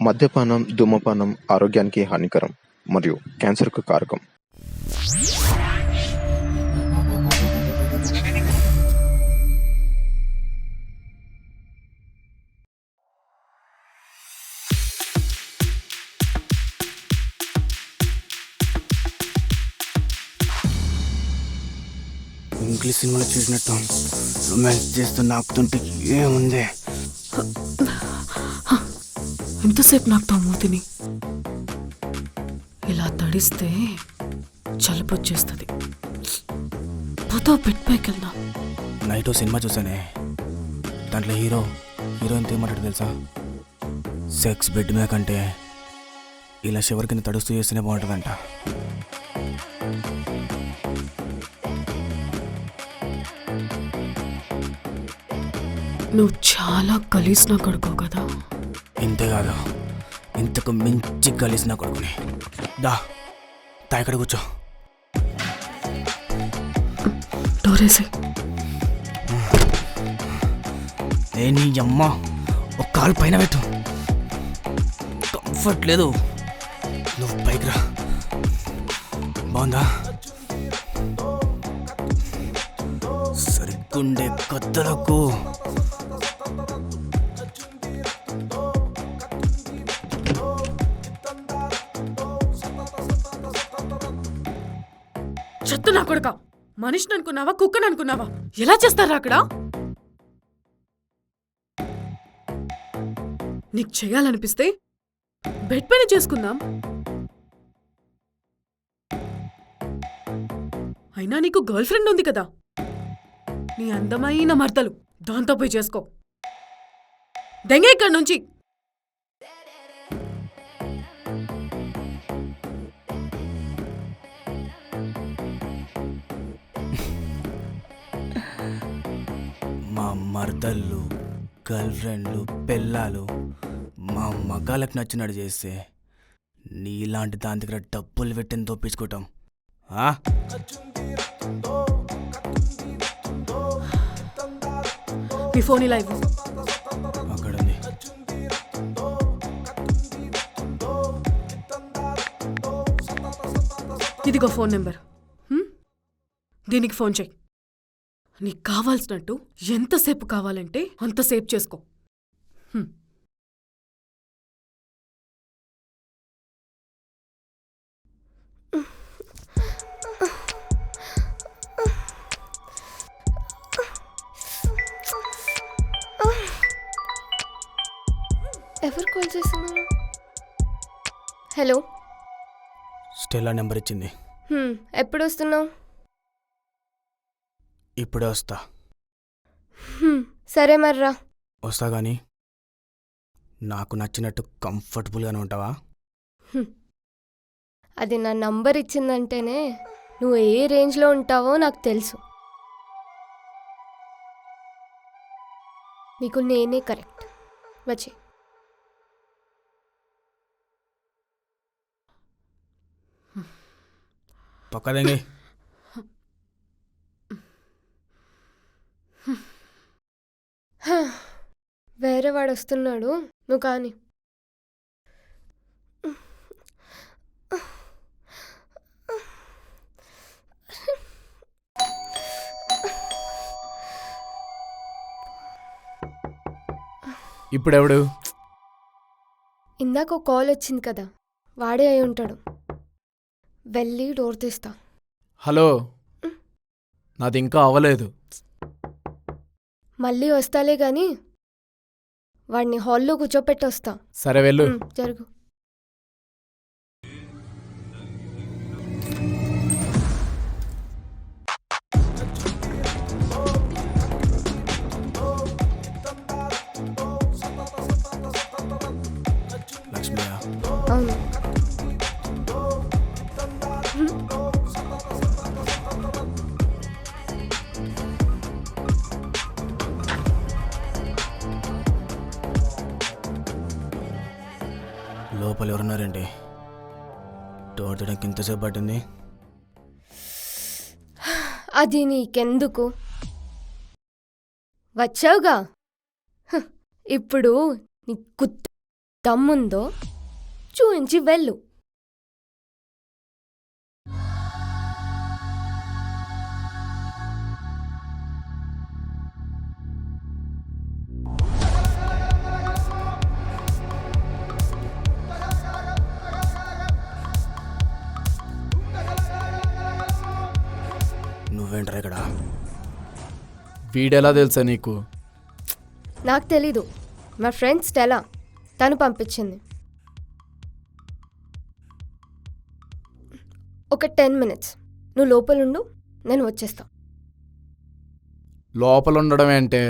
మద్యపానం, ధూమపానం ఆరోగ్యానికి హానికరం మరియు క్యాన్సర్‌కు కారకం. ఇంగ్లీష్ సినిమాలో చూసినట్టు రొమాన్స్ చేస్తూ నాకుతుంటే ఏముంది. ఎంతసేపు నాకుతా మూతిని ఇలా తడిస్తే చలిపొచ్చేస్తుంది. పోతా బెడ్ పైకి వెళ్దాం. నైట్ సినిమా చూసానే, దాంట్లో హీరోయిన్ ఏమంటాడు తెలుసా? సెక్స్ బెడ్ మీద కంటే ఇలా షవర్ కింద తడుస్తూ చేస్తేనే బాగుంటుందంట. నువ్వు చాలా గలీజ్ నా కొడుకో కదా. ఇంతేకాదు, ఇంతకు మించి కలిసిన కొడుకుని. దా ఇక్కడ కూర్చో. డోరేసి ఏ నీ అమ్మ, ఒక కాలు పైన పెట్టు. కంఫర్ట్ లేదు, నువ్వు పైకి రా. బాగుందా? సరిగ్గుండే కత్తలకు చెత్త నా కొడుక. మనిషిని అనుకున్నావా, కుక్కని అనుకున్నావా? ఎలా చేస్తారా అక్కడ? నీకు చేయాలనిపిస్తే బెడ్ పైన చేసుకుందాం. అయినా నీకు గర్ల్ ఫ్రెండ్ ఉంది కదా, నీ అందమైన మర్దలు, దాంతో పోయి చేసుకో. దెంగే ఇక్కడి నుంచి. మా మర్దళ్ళు, గర్ల్ ఫ్రెండ్లు, పెళ్ళాలు మా మగాళ్ళకి నచ్చినట్టు చేస్తే నీలాంటి దాని దగ్గర డబ్బులు పెట్టిన తోపించుకోవటం. నీ ఫోన్ ఇలా ఇవ్వు. అక్కడ ఉంది. ఇదిగో ఫోన్ నెంబర్. దీనికి ఫోన్ చెయ్యి. నీకు కావాల్సినట్టు ఎంతసేపు కావాలంటే అంతసేపు చేసుకో. ఎవరు కాల్ చేస్తున్నారు? హలో, స్టెల్లా నెంబర్ ఇచ్చింది. ఎప్పుడు వస్తున్నావు? ఇప్పుడే వస్తా. సరే మర్రా. వస్తా కానీ నాకు నచ్చినట్టు కంఫర్టబుల్గానే ఉంటావా? అది నా నంబర్ ఇచ్చిందంటేనే నువ్వు ఏ రేంజ్లో ఉంటావో నాకు తెలుసు. నీకు నేనే కరెక్ట్. వచ్చే పక్కదంగి. వేరే వాడు వస్తున్నాడు, నువ్వు కానీ. ఇప్పుడెవడు? ఇందాక కాల్ వచ్చింది కదా, వాడే అయి ఉంటాడు. వెళ్ళి డోర్ తీస్తా. హలో, నాది ఇంకా అవ్వలేదు. మళ్ళీ వస్తాలే గాని వాడిని హాల్లో కూర్చోపెట్టొస్తా. సరే వెళ్ళు. జరుగు. లక్ష్మియా? అవును. లోపల ఎవరున్నారండి? డోర్ తీయడానికి ఇంతసేపు పట్టింది. అది నీకెందుకు? వచ్చావుగా, ఇప్పుడు నీ దమ్ముందో చూయించి వెళ్ళు. నువ్వేంట్రా ఇక్కడ? వీడెలా తెలుసా నీకు? నాకు తెలీదు, మా ఫ్రెండ్ స్టెలా, తను పంపించింది. ఒక 10 minutes నువ్వు లోపలుండు, నేను వచ్చేస్తా. లోపల ఉండడం ఏంటే?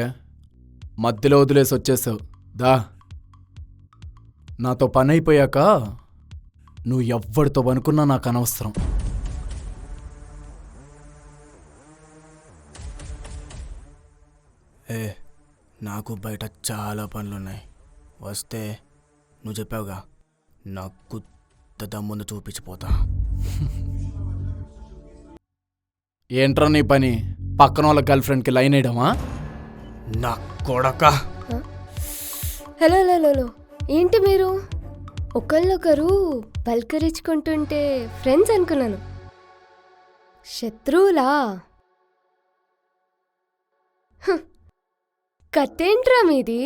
మధ్యలో వదిలేసి వచ్చేసావు. దా, నాతో పని అయిపోయాక నువ్వు ఎవ్వడితో అనుకున్నా నాకు అనవసరం. నాకు బయట చాలా పనులున్నాయి. వస్తే నువ్వు చెప్పావుగా, నాకు దమ్ముందు చూపించిపోతా. ఏంట్రా నీ పని? పక్కన వాళ్ళ గర్ల్ ఫ్రెండ్కి లైన్ వేయడమా? నా కొడక. హలో హలో హలో, ఏంటి మీరు ఒకళ్ళొకరు పలకరించుకుంటుంటే ఫ్రెండ్స్ అనుకున్నాను. శత్రువులా? కథేంట్రా మీది?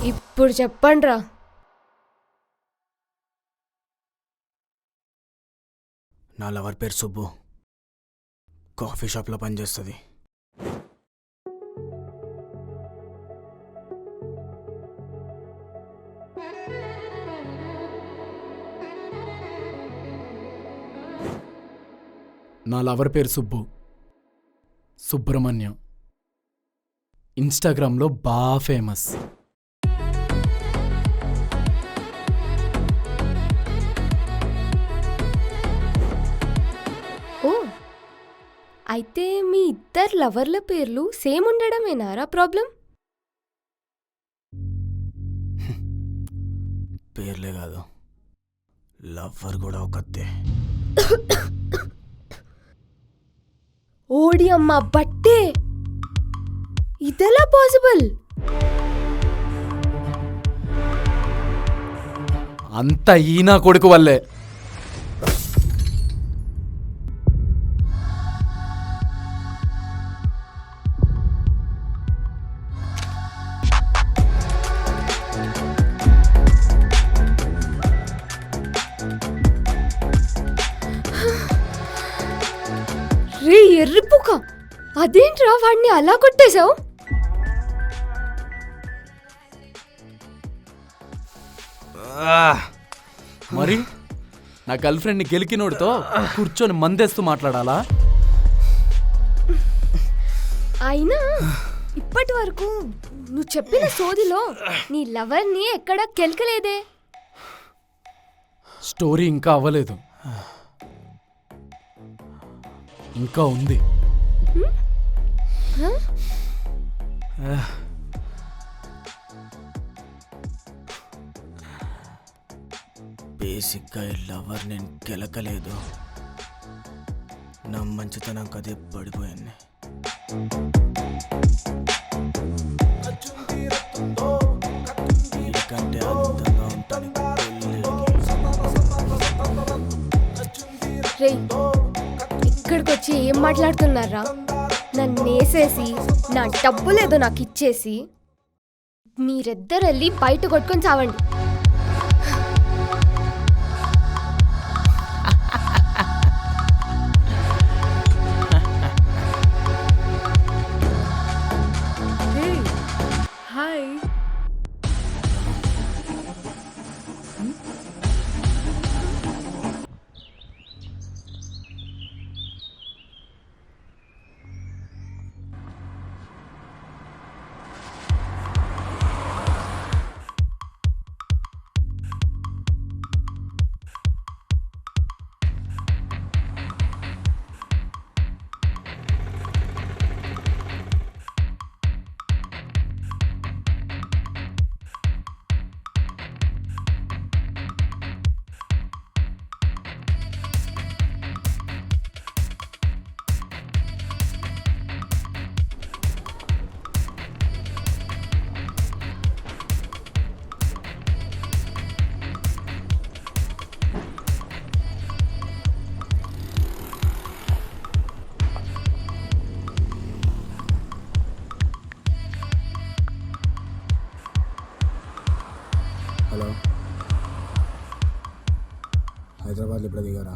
ఇప్పుడు చెప్పండ్రా. నా లవర్ పేరు సుబ్బు, కాఫీ షాప్లో పనిచేస్తుంది. నా లవర్ పేరు సుబ్బు, సుబ్రహ్మణ్యం. ఇన్స్టాగ్రామ్లో బాగా ఫేమస్. ఓ, అయితే మీ ఇద్దరు లవర్ల పేర్లు సేమ్ ఉండడమేనారా ప్రాబ్లం? పేర్లే కాదు, లవ్వర్ కూడా ఒకతే. ఓడి అమ్మ బట్టే, ఇదెలా పాసిబుల్? అంత ఈనా కొడుకు వల్లే. రే ఎర్రిపుక, అదేంట్రా వాడిని అలా కొట్టేశావు? మరి నా గర్ల్ ఫ్రెండ్ని గెలికినోడితో కూర్చొని మందేస్తూ మాట్లాడాలా? అయినా ఇప్పటి వరకు నువ్వు చెప్పిన సోదిలో నీ లవర్ని ఎక్కడా కెలకలేదే. స్టోరీ ఇంకా అవ్వలేదు, ఇంకా ఉంది. బేసిక్గా ఈ లవర్ నేను గెలకలేదు, నా మంచితనం కదే పడిపోయింది. వీడికంటే అందంగా ఉంటాను. రే, ఇక్కడికి వచ్చి ఏం మాట్లాడుతున్నారా? నన్ను వేసేసి నా డబ్బులేదో నాకు ఇచ్చేసి మీరిద్దరు వెళ్ళి బయట కొట్టుకొని చావండి. హాయ్. హలో, హైదరాబాద్లో ఇప్పుడు దిగారా?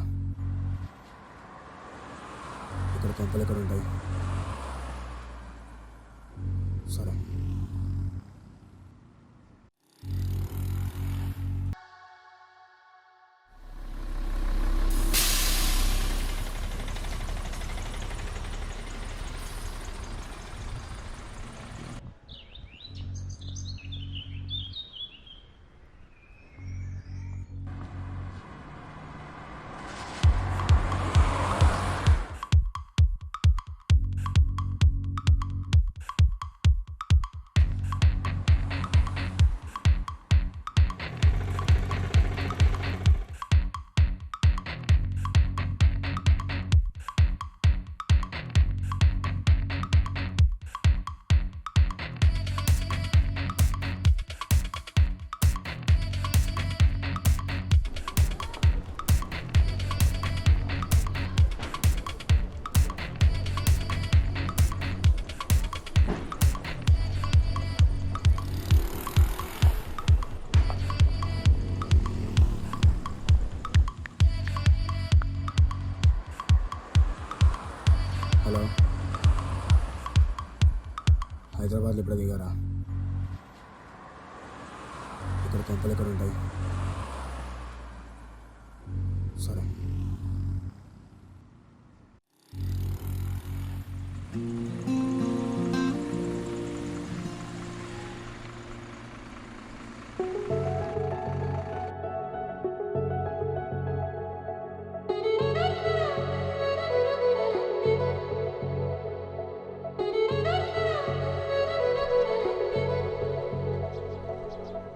ఇక్కడ కొంపలు ఎక్కడ ఉంటాయి? సరే. హలో, హైదరాబాద్లో ఇప్పుడు దిగారా? ఇక్కడ కొంపలు ఎక్కడ ఉంటాయి? సరే.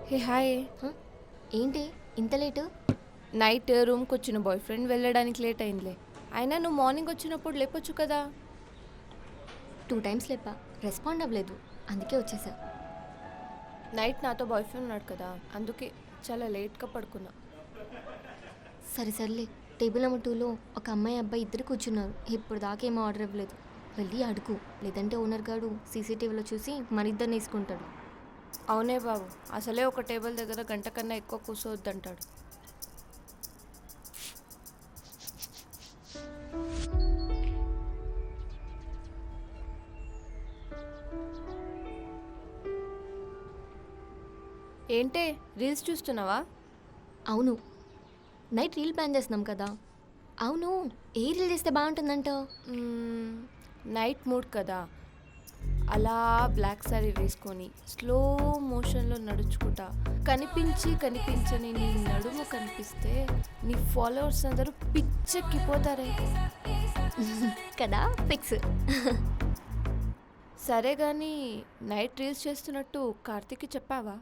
Hey hi. ఏంటి ఇంత లేటు? నైట్ రూమ్కి వచ్చిన బాయ్ ఫ్రెండ్ వెళ్ళడానికి లేట్ అయిందిలే. అయినా నువ్వు మార్నింగ్ వచ్చినప్పుడు లేపొచ్చు కదా. 2 times లేపా, రెస్పాండ్ అవ్వలేదు, అందుకే వచ్చేసా. నైట్ నాతో బాయ్ ఫ్రెండ్ ఉన్నాడు కదా, అందుకే చాలా లేట్గా పడుకున్నా. సరే సర్లే, టేబుల్ నెంబర్ 2లో ఒక అమ్మాయి అబ్బాయి ఇద్దరు కూర్చున్నారు. ఇప్పుడు దాకా ఏమో ఆర్డర్ ఇవ్వలేదు. వెళ్ళి అడుగు, లేదంటే ఓనర్ గారు సీసీటీవీలో చూసి మరిద్దరిని వేసుకుంటాడు. అవునే బాబు, అసలే ఒక టేబుల్ దగ్గర గంట కన్నా ఎక్కువ కూర్చోవద్దంటాడు. ఏంటే రీల్స్ చూస్తున్నావా? అవును, నైట్ రీల్ ప్లాన్ చేస్తున్నాం కదా. అవును, ఏ రీల్ చేస్తే బాగుంటుందంటావు? నైట్ మూడ్ కదా, అలా బ్లాక్ సారీ వేసుకొని స్లో మోషన్లో నడుచుకుంటా కనిపించని నీ నడుము కనిపిస్తే నీ ఫాలోవర్స్ అందరూ పిచ్చెక్కిపోతారే కదా, ఫిక్స్. సరే కానీ నైట్ రీల్స్ చేస్తున్నట్టు కార్తీక్కి చెప్పావా?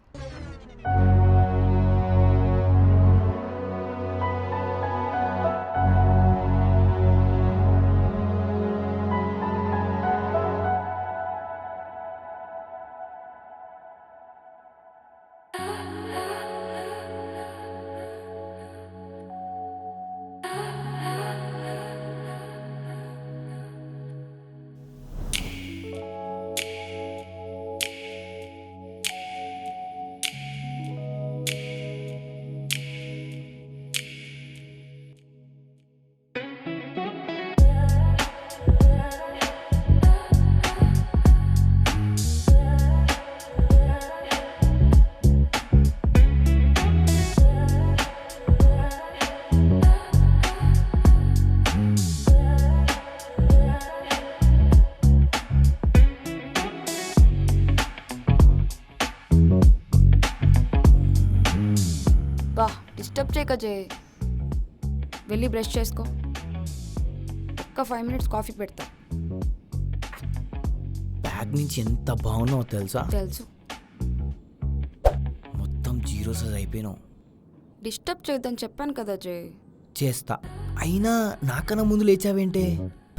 బా డిస్టర్బ్ చేయక జే, వెళ్ళి బ్రష్ చేసుకో. ఒక్క 5 minutes కాఫీ పెడతా. బ్యాగ్ నుంచి ఎంత బాగున్నావు తెలుసా? తెలుసు. మొత్తం 0 size అయిపోయినావు. డిస్టర్బ్ చేయొద్దని చెప్పాను కదా జే. చేస్తా. అయినా నాకన్నా ముందు లేచావేంటే?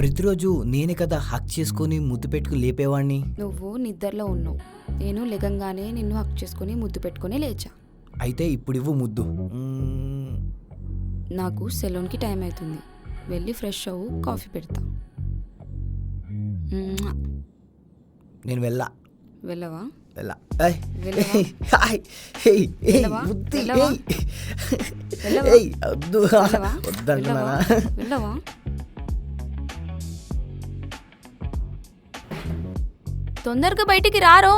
ప్రతిరోజు నేనే కదా హక్ చేసుకొని ముద్దు పెట్టుకుని లేపేవాడిని. నువ్వు నిద్రలో ఉన్నావు, నేను లెగంగానే నిన్ను హక్ చేసుకొని ముద్దు పెట్టుకొని లేచా. అయితే ఇప్పుడు ఇవ్వు ముద్దు. నాకు సెలూన్కి టైం అవుతుంది, వెళ్ళి ఫ్రెష్ అవ్వు, కాఫీ పెడతా. నేను వెళ్ళా. వెళ్ళవా? వెళ్ళా వెళ్ళవా? వెళ్ళవా? వెళ్ళవా? వెళ్ళవా? వద్దు వెళ్ళవా? వద్దంటున్నానా వెళ్ళవా? తొందరగా బయటికి రారో,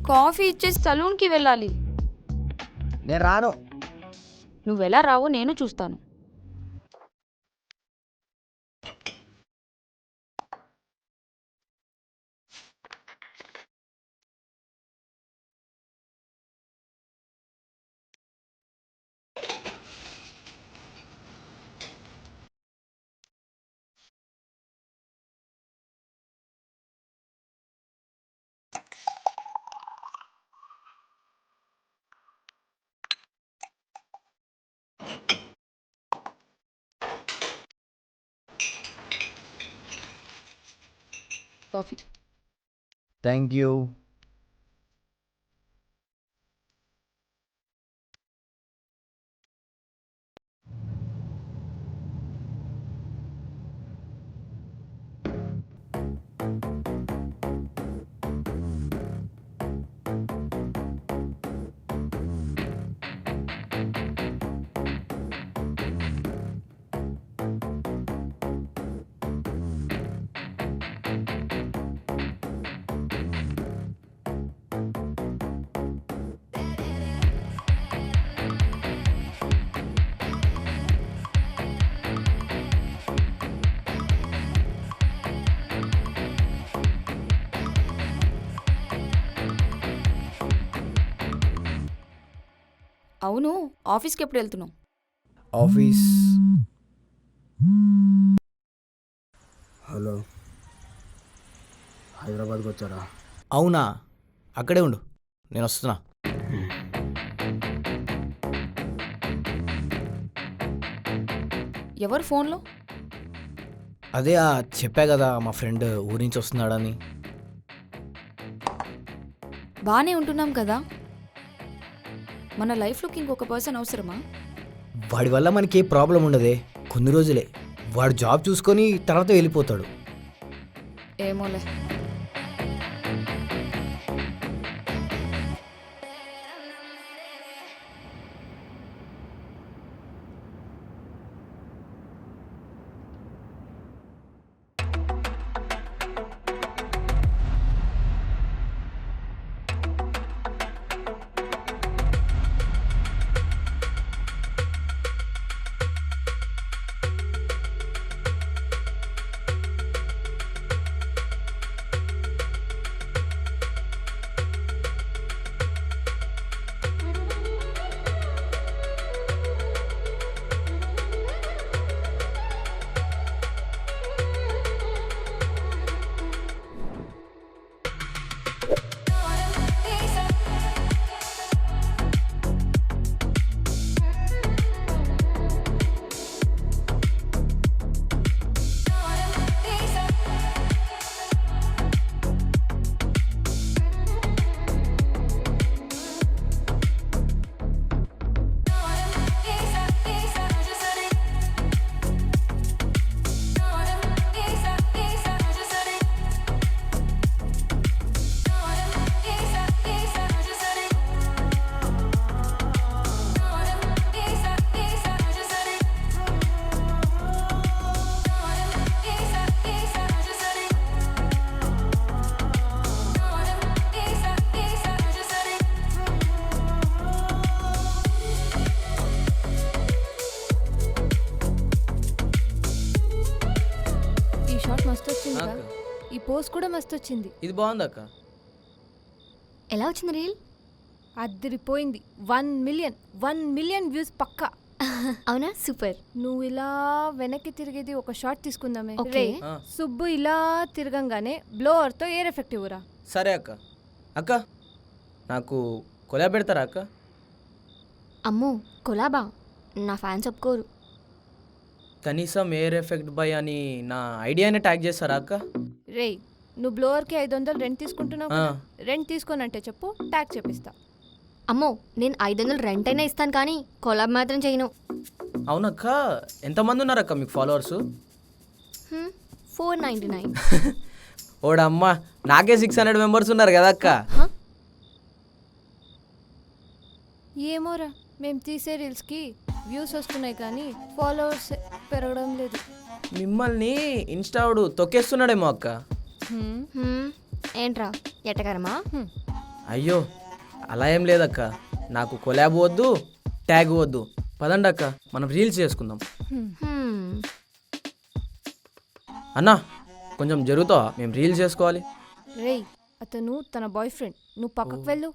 కాఫీ ఇచ్చేసి సలూన్కి వెళ్ళాలి. నేను రాను. నువ్వెలా రావో నేను చూస్తాను. కాఫీ. Thank you. అవును, ఆఫీస్కి ఎప్పుడు వెళ్తున్నావు? ఆఫీస్. హలో, హైదరాబాద్కి వచ్చారా? అవునా, అక్కడే ఉండు, నేను వస్తున్నా. ఎవరు ఫోన్లో? అదే చెప్పా కదా, మా ఫ్రెండ్ ఊరి నుంచి వస్తున్నాడని. బాగానే ఉంటున్నాం కదా, మన లైఫ్లోకి ఇంకొక పర్సన్ అవసరమా? వాడి వల్ల మనకి ఏ ప్రాబ్లం ఉండదే, కొన్ని రోజులే. వాడు జాబ్ చూసుకొని తర్వాత వెళ్ళిపోతాడు. ఏమోలే. ఈ పోస్ట్ కూడా మస్తు వచ్చింది. ఇది బాగుంది అక్క. ఎలా వచ్చింది రీల్? అదిరిపోయింది. 1 మిలియన్ వ్యూస్ పక్కా. అవునా, సూపర్. నువ్వు ఇలా వెనక్కి తిరిగేది ఒక షాట్ తీసుకుందామే. ఓకే. సుబ్బు ఇలా తిరగంగానే బ్లోవర్ తో ఎయిర్ ఎఫెక్ట్ ఇవ్వరా. సరే అక్క. అక్క నాకు కొలా పెడతారా అక్క? అమ్మో, కొలాబా? నా ఫ్యాన్స్ ఒప్పుకోరు. కనీసం ఎయిర్ ఎఫెక్ట్ బై అని నా ఐడియానే ట్యాగ్ చేస్తారా అక్క? రే, నువ్వు బ్లోవర్కి 500 రెంట్ తీసుకుంటున్నావు కదా. రెంట్ తీసుకోనంటే చెప్పు, ట్యాగ్ చేపిస్తా. అమ్మో, నేను 500 రెంట్ అయినా ఇస్తాను కానీ కొలాబ్ మాత్రం చేయను. అవునక్క. ఎంతమంది ఉన్నారక్క మీకు ఫాలోవర్స్? 499. ఓడమ్మా, నాకే 600 మెంబర్స్ ఉన్నారు కదా అక్క. ఏమోరా మేము తీసే రీల్స్కి వ్యూస్ వస్తున్నాయి కానీ ఫాలోవర్స్ పెరగడం లేదు. మిమ్మల్ని ఇన్స్టావుడు తొక్కేస్తున్నాడేమో అక్క. ఏంట్రా ఎట్టగరమా? అయ్యో అలా ఏం లేదక్క, నాకు కొలాబ్ వద్దు, ట్యాగ్ వద్దు. పదండి అక్క, మనం రీల్స్ చేసుకుందాం. అన్నా కొంచెం జరుగుతావా, మేము రీల్స్ చేసుకోవాలి. రేయ్ అతను తన బాయ్ ఫ్రెండ్, నువ్వు పక్కకు వెళ్ళు.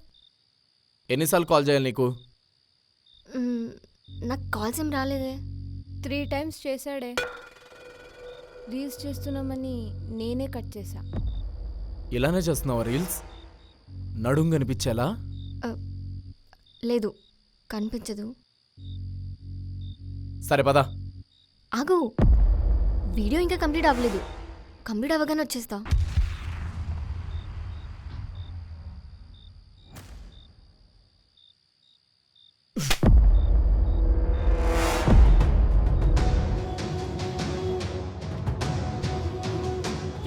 ఎన్నిసార్లు కాల్ చేయాలి నీకు? నాకు కాల్స్ ఏం రాలేదే. 3 times చేశాడే. రీల్స్ చేస్తున్నామని నేనే కట్ చేశా. ఇలానే చేస్తున్నావా రీల్స్? నడుం కనిపించేలా? లేదు కనిపించదు. సరే పదా. ఆగు, వీడియో ఇంకా కంప్లీట్ అవ్వలేదు. కంప్లీట్ అవ్వగానే వచ్చేస్తా.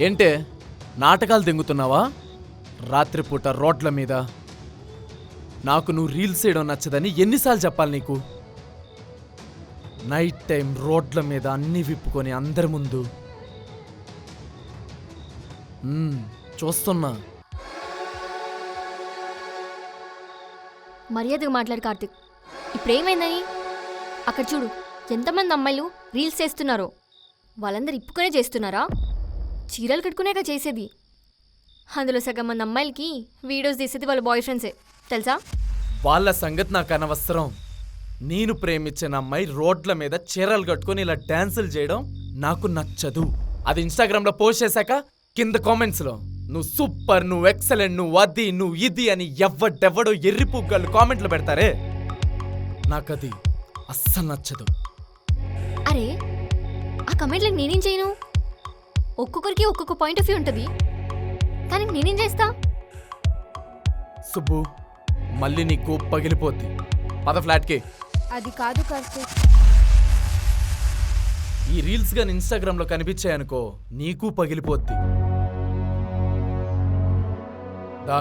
ఏంటే నాటకాలు తెంగుతున్నావా రాత్రిపూట రోడ్ల మీద? నాకు నువ్వు రీల్స్ చేయడం నచ్చదని ఎన్నిసార్లు చెప్పాలి నీకు? నైట్ టైం రోడ్ల మీద అన్నీ విప్పుకొని అందరి ముందు చూస్తున్నా. మర్యాదగా మాట్లాడు కార్తిక్. ఇప్పుడేమైందని? అక్కడ చూడు ఎంతమంది అమ్మాయిలు రీల్స్ చేస్తున్నారో. వాళ్ళందరూ ఇప్పుకునే చేస్తున్నారా? చీరలు కట్టుకునేగా చేసేది. అందులో సగం మంది అమ్మాయిలకి వీడియోస్ తీసేది వాళ్ళ బాయ్ ఫ్రెండ్సే తెలుసా? వాళ్ళ సంగతి నాకు అనవసరం. నేను ప్రేమించిన అమ్మాయి రోడ్ల మీద చీరలు కట్టుకొని ఇలా డాన్సులు చేయడం నాకు నచ్చదు. అది ఇన్స్టాగ్రామ్లో పోస్ట్ చేశాక కింద కామెంట్స్లో నువ్వు సూపర్, నువ్వు ఎక్సలెంట్, నువ్వు అది, నువ్వు ఇది అని ఎవ్వడెవ్వడో ఎర్రిపుగ్గలు కామెంట్లు పెడతారే. నాకది అస్సలు నచ్చదు. అరే ఆ కమెంట్లకు నేనేం చేయను? ఒక్కొక్కరికి ఒక్కొక్క పాయింట్ ఆఫ్ వ్యూ ఉంటుంది. కానీ నేనేం చేస్తా? సుబ్బు మళ్ళీ నీకు పగిలిపోద్ది. పద ఫ్లాట్కి. అది కాదు కార్తీక్. ఈ రీల్స్ గాని ఇన్స్టాగ్రామ్లో కనిపించాయనుకో నీకు పగిలిపోద్ది. దా.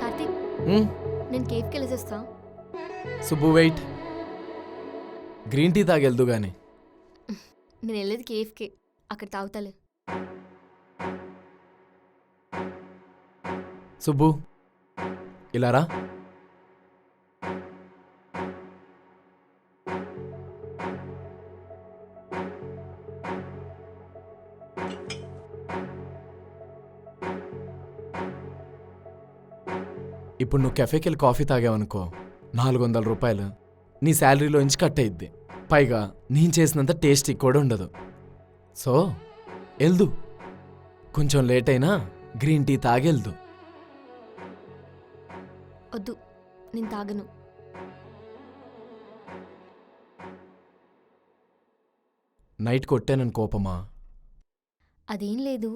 కార్తిక్ నేను కేఫ్కి వెళ్ళేసేస్తా. సుబ్బు వెయిట్. గ్రీన్ టీ తాగెళ్దు గాని. నేను వెళ్ళేది కేఫ్కి, అక్కడ తాగుతాలే. సుబ్బు ఇలా రా. ఇప్పుడు నువ్వు కెఫేకి వెళ్ళి కాఫీ తాగావనుకో 400 రూపాయలు నీ శాలరీలో నుంచి కట్ అయ్యిద్ది. పైగా నేను చేసినంత టేస్టీ కూడా ఉండదు. సో వెళ్దు. కొంచెం లేట్ అయినా గ్రీన్ టీ తాగెళ్దు. వద్దు నేను తాగను. నైట్ కొట్టానని కోపమా? అదేం లేదు.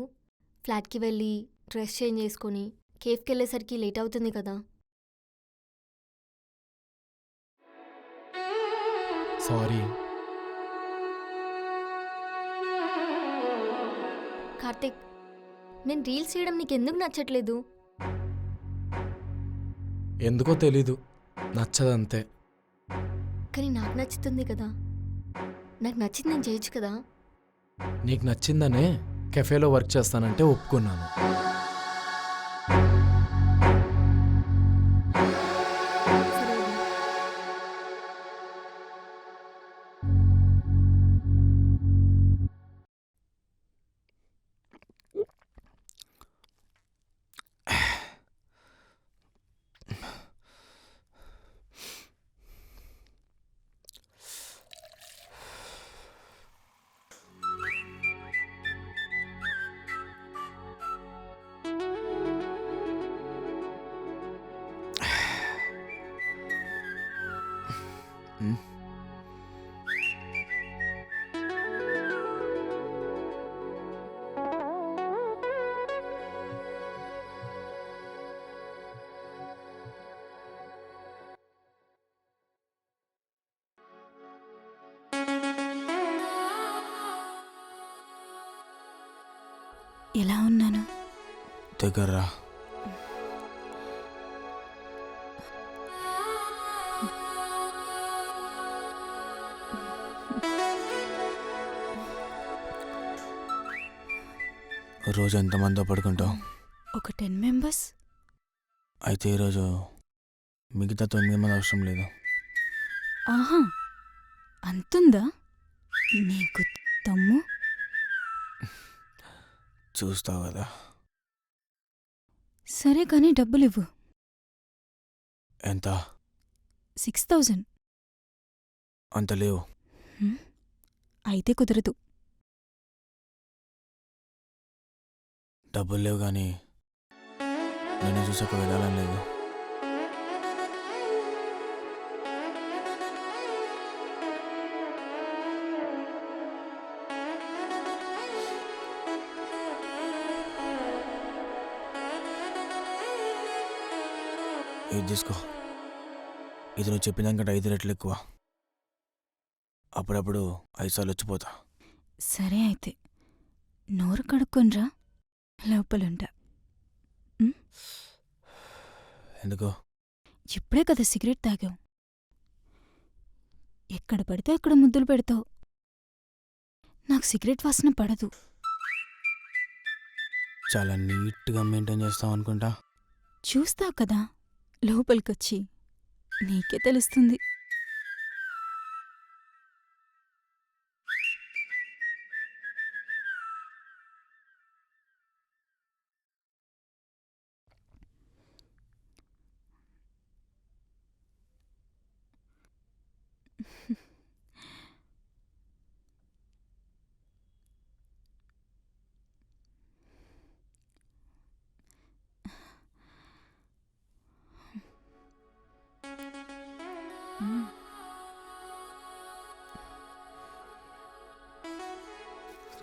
ఫ్లాట్కి వెళ్ళి డ్రెస్ చేంజ్ చేసుకొని కేఫ్కి వెళ్ళేసరికి లేట్ అవుతుంది కదా. సారీ. కార్తిక్ నేను రీల్స్ చేయడం నీకు ఎందుకు నచ్చట్లేదు? ఎందుకో తెలీదు, నచ్చదంతే. కానీ నాకు నచ్చుతుంది కదా. నాకు నచ్చింది నేను చేయొచ్చు కదా. నీకు నచ్చిందనే కెఫేలో వర్క్ చేస్తానంటే ఒప్పుకున్నాను. సరే వదినా. ఎలా ఉన్నాను? దగ్గర్రా. రోజు ఎంతమందితో పడుకుంటావు? ఒక 10 మెంబర్స్. అయితే ఈరోజు మిగతా 9 మంది అవసరం లేదు. ఆహా, అంతుందా నీకు తమ్ము? చూస్తావు కదా. సరే కానీ డబ్బులివ్వు. ఎంత? 6000. అంత లేవు. అయితే కుదరదు. డబ్బులు లేవు కానీ నేను చూసాక వెళ్ళాలని లేదు. ఇది తీసుకో. ఇది నువ్వు చెప్పిన దానికంటే 5 రెట్లు ఎక్కువ. అప్పుడప్పుడు 5 సార్లు వచ్చిపోతా. సరే అయితే నోరు కడుక్కొనిరా, లోపలుంటా. ఎందుకో? ఇప్పుడే కదా సిగరెట్ తాగావు. ఎక్కడ పడితే అక్కడ ముద్దులు పెడతావు. నాకు సిగరెట్ వాసన పడదు. చాలా నీట్గా మెయింటైన్ చేస్తాం అనుకుంటా. చూస్తావు కదా లోపలికొచ్చి, నీకే తెలుస్తుంది.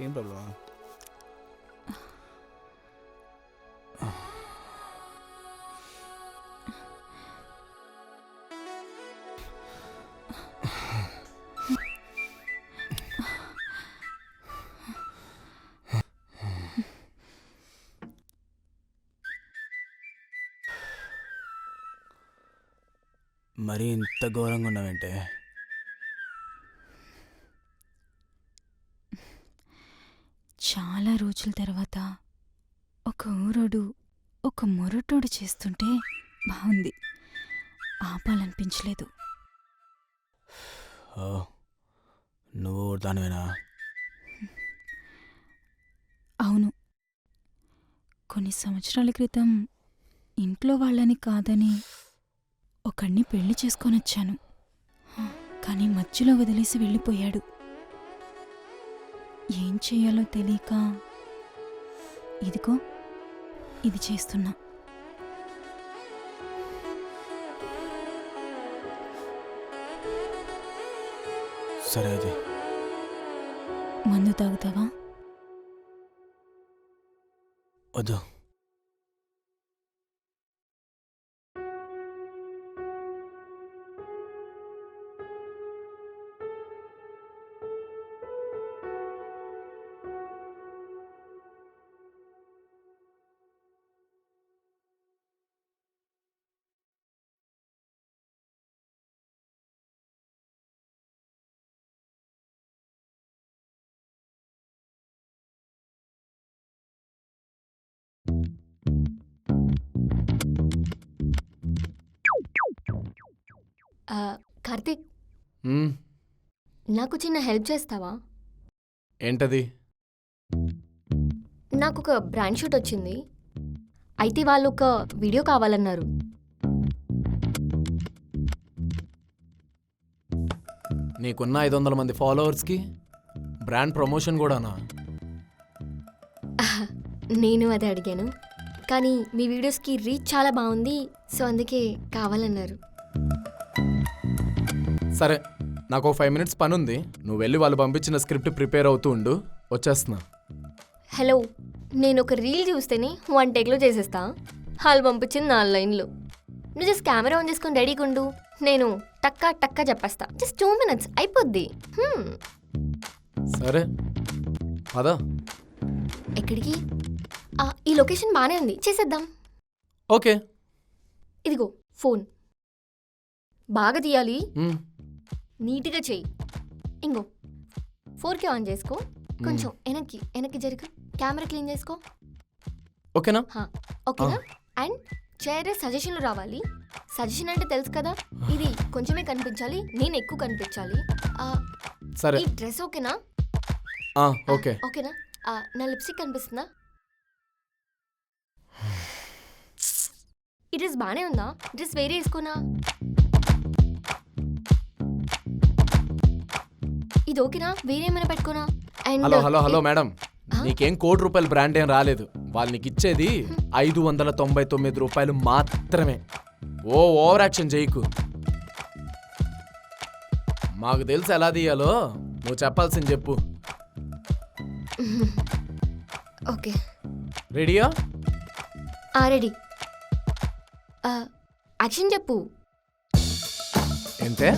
ఏం ప్రాబ్లమా? మరీ ఇంత ఘోరంగా ఉన్నావంటే? చాలా రోజుల తర్వాత ఒక ఊరోడు ఒక మొరటోడు చేస్తుంటే బాగుంది. ఆపాలనిపించలేదు. ఓ, నువ్వు దానివేనా? అవును. కొన్ని సంవత్సరాల క్రితం ఇంట్లో వాళ్ళని కాదని ఒకణ్ణి పెళ్లి చేసుకొనొచ్చాను. కానీ మధ్యలో వదిలేసి వెళ్ళిపోయాడు. ఏం చెయ్యాలో తెలియక ఇదిగో ఇది చేస్తున్నా. సరే అది. మందు తాగుతావా? వద్దు. కార్తీక్, మ్మ్, నాకు చిన్న హెల్ప్ చేస్తావా? ఏంటది? నాకు ఒక బ్రాండ్ షూట్ వచ్చింది, అయితే వాళ్ళు ఒక వీడియో కావాలన్నారు. నీకున్న 500 మంది ఫాలోవర్స్కి బ్రాండ్ ప్రమోషన్ కూడానా? నేను అదే అడిగాను, కానీ మీ వీడియోస్కి రీచ్ చాలా బాగుంది, సో అందుకే కావాలన్నారు. సరే, నాకు 5 మినిట్స్ పని ఉంది. నువ్వు వెళ్ళి వాళ్ళు పంపించిన స్క్రిప్ట్ ప్రిపేర్ అవుతూ ఉండు, వచ్చేస్తున్నా. హలో, నేను ఒక రీల్ చూస్తేనే 1 టేక్లో చేసేస్తా. వాళ్ళు పంపించింది 4 లైన్లు. నువ్వు జస్ట్ కెమెరా ఆన్ చేసుకొని రెడీగా ఉండు, నేను టక్కా టక్కా చెప్పేస్తా. జస్ట్ 2 minutes అయిపోద్ది. సరే పదా. ఎక్కడికి? ఈ లొకేషన్ బాగానే ఉంది, చేసేద్దాం. ఓకే. ఇదిగో ఫోన్, బాగా తీయాలి, మ్మ్, నీట్గా చెయ్యి. ఇంగో 4K ఆన్ చేసుకో, కొంచెం వెనక్కి వెనక్కి జరుగు, కెమెరా క్లీన్ చేసుకో. ఓకేనా? ఓకేనా? అండ్ చైర్ సజెషన్లు రావాలి. సజెషన్ అంటే తెలుసు కదా, ఇది కొంచెమే కనిపించాలి, నేను ఎక్కువ కనిపించాలి. సరే. ఈ డ్రెస్ ఓకేనా? ఓకే. ఓకేనా? నా లిప్స్టిక్ కనిపిస్తుందా? ఈ డ్రెస్ బాగానే ఉందా? డ్రెస్ వేరే వేసుకోనా? ఇది ఓకేనా? వేరే ఏమైనా పెట్టుకోనా? And hello hello hello madam, నీకేం ₹1,00,00,000 బ్రాండ్ ఏం రాలేదు. వాళ్ళు నీకు ఇచ్చేది ₹599 మాత్రమే. ఓవర్ యాక్షన్ చేయకు. మాకు తెలుసు ఎలా తీయాలో, నువ్వు చెప్పాల్సింది చెప్పు. ఓకే, రెడీయా? రెడీ. యాక్షన్ చెప్పు. ఏంటే?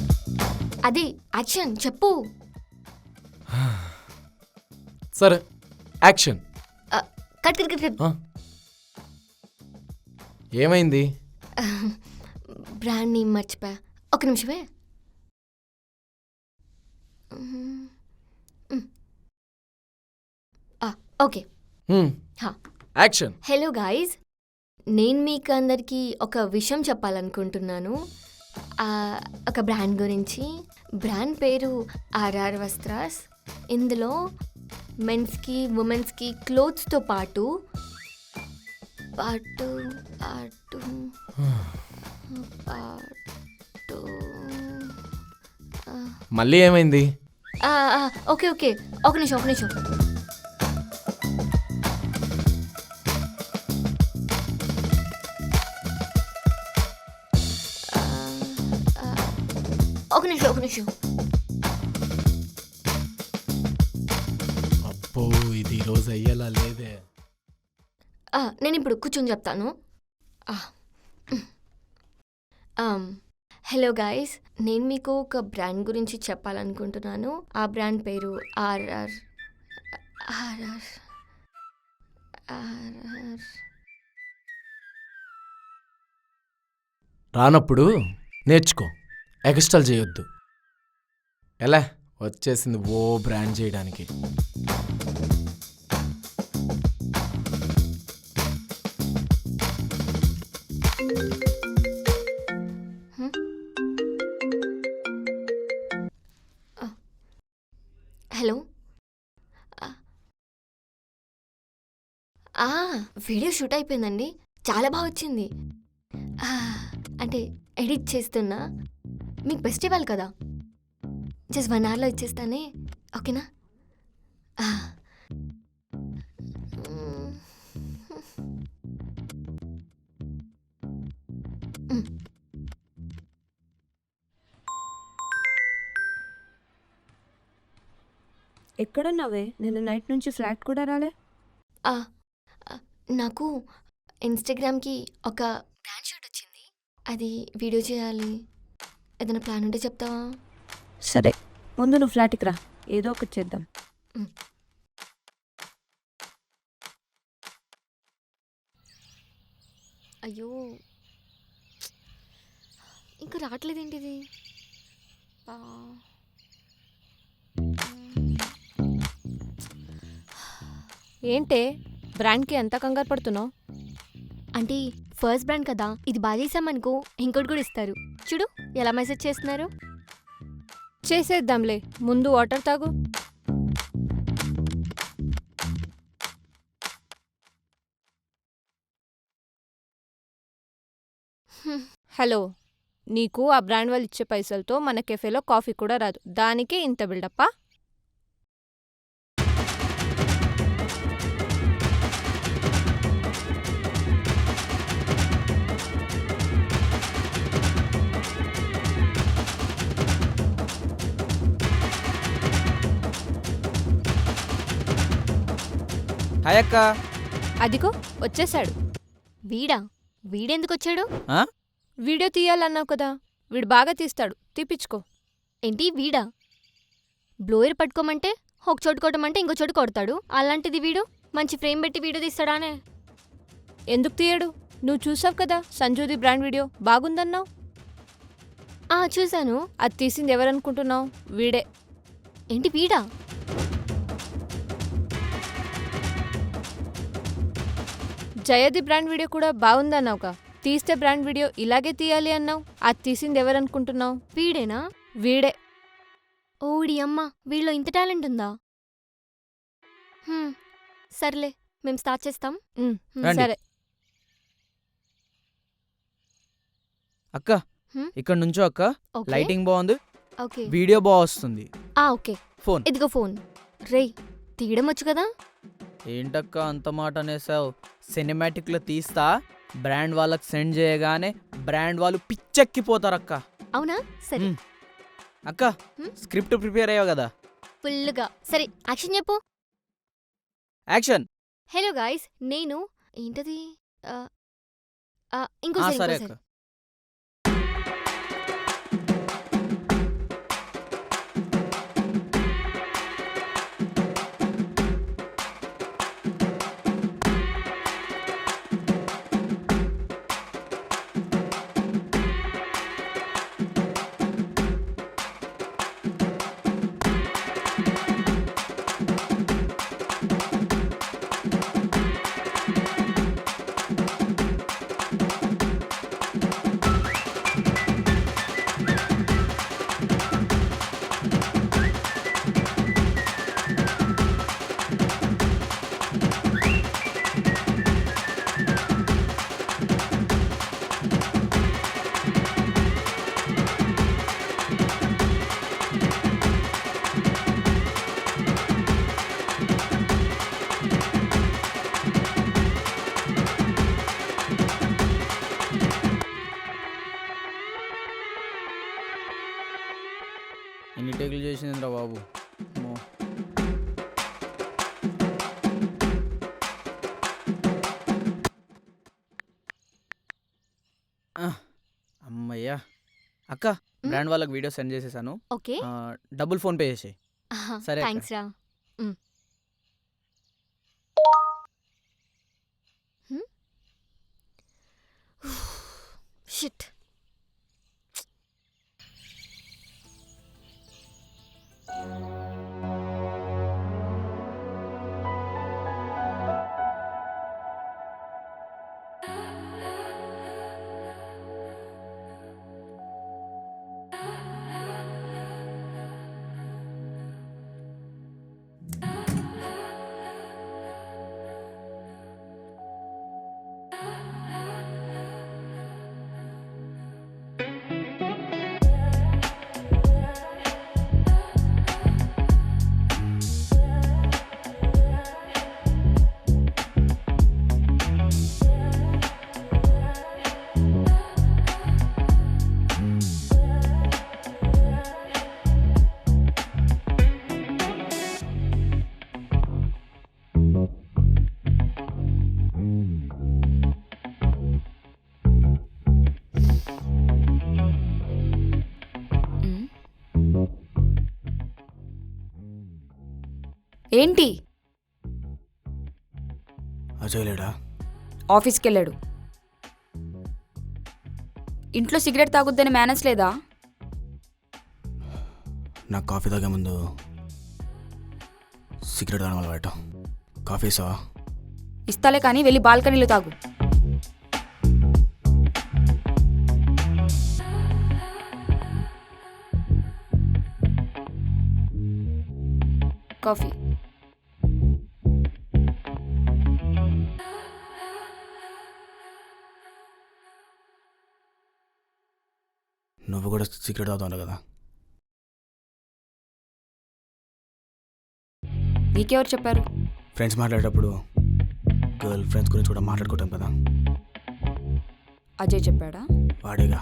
అది యాక్షన్ చెప్పు. సరే, action. Cut cut cut cut. ఏమైంది? బ్రాండ్ నేమ్ మర్చిపోయా, ఒక నిమిషమే. Okay, action. హలో గాయ్స్, నేను మీకు అందరికీ ఒక విషయం చెప్పాలనుకుంటున్నాను. ఒక బ్రాండ్ గురించి. బ్రాండ్ పేరు ఆర్ఆర్ వస్త్రాస్. ఇందులో మెన్స్కి ఉమెన్స్కి క్లోత్స్తో పాటు పాటు పాటు పాటు మళ్ళీ ఏమైంది? ఓకే ఓకే, ఒక నిమిషం ఒక నిమిషం. ఒక నిమిషం. అబ్బో, ఇది ఈరోజు అయ్యేలా లేదే. నేను ఇప్పుడు కూర్చొని చెప్తాను. హలో గాయస్, నేను మీకు ఒక బ్రాండ్ గురించి చెప్పాలనుకుంటున్నాను. ఆ బ్రాండ్ పేరు ఆర్ఆర్. RR RR. రానప్పుడు నేర్చుకో, ఎక్స్ట్రాలు చేయొద్దు. ఎలా వచ్చేసింది ఓ బ్రాండ్ చేయడానికి. హలో, వీడియో షూట్ అయిపోయిందండి, చాలా బాగా వచ్చింది. అంటే ఎడిట్ చేస్తున్నా. మీకు బెస్ట్ ఇవ్వాలి కదా, జస్ట్ 1 hourలో ఇచ్చేస్తానే, ఓకేనా? ఎక్కడున్నావే? నిన్న నైట్ నుంచి ఫ్లాట్ కూడా రాలే. నాకు ఇన్స్టాగ్రామ్కి ఒక బ్రాండ్ షూట్ వచ్చింది, అది వీడియో చేయాలి. ఏదైనా ప్లాన్ ఉంటే చెప్తావా? సరే, ముందు నువ్వు ఫ్లాట్కి రా, ఏదో ఒకటి చేద్దాం. అయ్యో, ఇంకా రావట్లేదేంటిది? ఏంటే బ్రాండ్కి ఎంత కంగారు పడుతున్నావు? అంటే ఫస్ట్ బ్రాండ్ కదా, ఇది బాగా చేసామనుకో ఇంకోటి కూడా ఇస్తారు, చూడు. ఎలా మెసేజ్ చేస్తున్నారు? చేసేద్దాంలే, ముందు వాటర్ తాగు. హలో, నీకు ఆ బ్రాండ్ వాళ్ళు ఇచ్చే పైసలతో మన కెఫేలో కాఫీ కూడా రాదు, దానికే ఇంత బిల్డప్పా? హాయ్ అక్క. అదిగో వచ్చేసాడు. వీడెందుకు వచ్చాడు? ఆ? వీడియో తీయాలన్నావు కదా, వీడు బాగా తీస్తాడు, తీపిచ్చుకో. ఏంటి వీడా? బ్లోయర్ పట్టుకోమంటే ఒక చోటు కొట్టమంటే ఇంకో చోటు కొడతాడు. అలాంటిది వీడు మంచి ఫ్రేమ్ పెట్టి వీడియో తీస్తాడానే? ఎందుకు తీయడు? నువ్వు చూసావు కదా సంజూది బ్రాండ్ వీడియో, బాగుందన్నావు. చూశాను. అది తీసింది ఎవరనుకుంటున్నావు? వీడే. ఏంటి వీడా? జయది బ్రాండ్ వీడియో కూడా బాగుందన్నావుగా, తీస్తే బ్రాండ్ వీడియో ఇలాగే తీయాలి అన్నావు. అది తీసింది ఎవరనుకుంటున్నావు? వీడేనా? వీడే. ఓడి అమ్మ, వీళ్ళలో ఇంత టాలెంట్ ఉందా? సర్లే, మేము స్టార్ట్ చేస్తాం. రండి. సరే. అక్క ఇక్కడ నుంచో అక్క. ఓకే. లైటింగ్ బాగుంది, ఓకే. వీడియో బాగా వస్తుంది. ఓకే. ఫోన్ ఇదిగో ఫోన్. రేయ్, తీయడం వచ్చు కదా? ఏంటక్క అంత మాట అనేసావు? సినిమాటిక్లో తీస్తా, బ్రాండ్ వాళ్ళకి సెండ్ చేయగానే బ్రాండ్ వాళ్ళు పిచ్చెక్కిపోతారక్క. అవునా? సరే. అక్క స్క్రిప్ట్ ప్రిపేర్ అయ్యావు కదా? ఫుల్గా. సరే, యాక్షన్ చెప్పు. యాక్షన్. హలో గాయ్స్, నేను ఏంటది సరే ఇంకోసారి. అక్క. ఎన్ని టేకులు చేసిందిరా బాబు. అమ్మో. అమ్మయ్యా. అక్క బ్రాండ్ వాళ్ళకి వీడియో సెండ్ చేసేసాను. ఓకే. డబ్బులు ఫోన్ పే చేసేయి. సరే అక్క. థ్యాంక్స్ రా. షిట్. ఏంటి? అజయ్ లేడా? ఆఫీస్కి వెళ్ళాడు. ఇంట్లో సిగరెట్ తాగొద్దని మేనేజ్ లేదా? నాకు కాఫీ తాగే ముందు సిగరెట్ తాగడం అలవాటు. కాఫీ ఇస్తావా? ఇస్తాలే, కానీ వెళ్ళి బాల్కనీలో తాగు. కాఫీ. నువ్వు కూడా సిగరెట్ తాగుతావు కదా. నీకెవరు చెప్పారు? ఫ్రెండ్స్ మాట్లాడేటప్పుడు గర్ల్ ఫ్రెండ్స్ గురించి కూడా మాట్లాడుకుంటాం కదా. అజయ్ చెప్పాడా? వాడేగా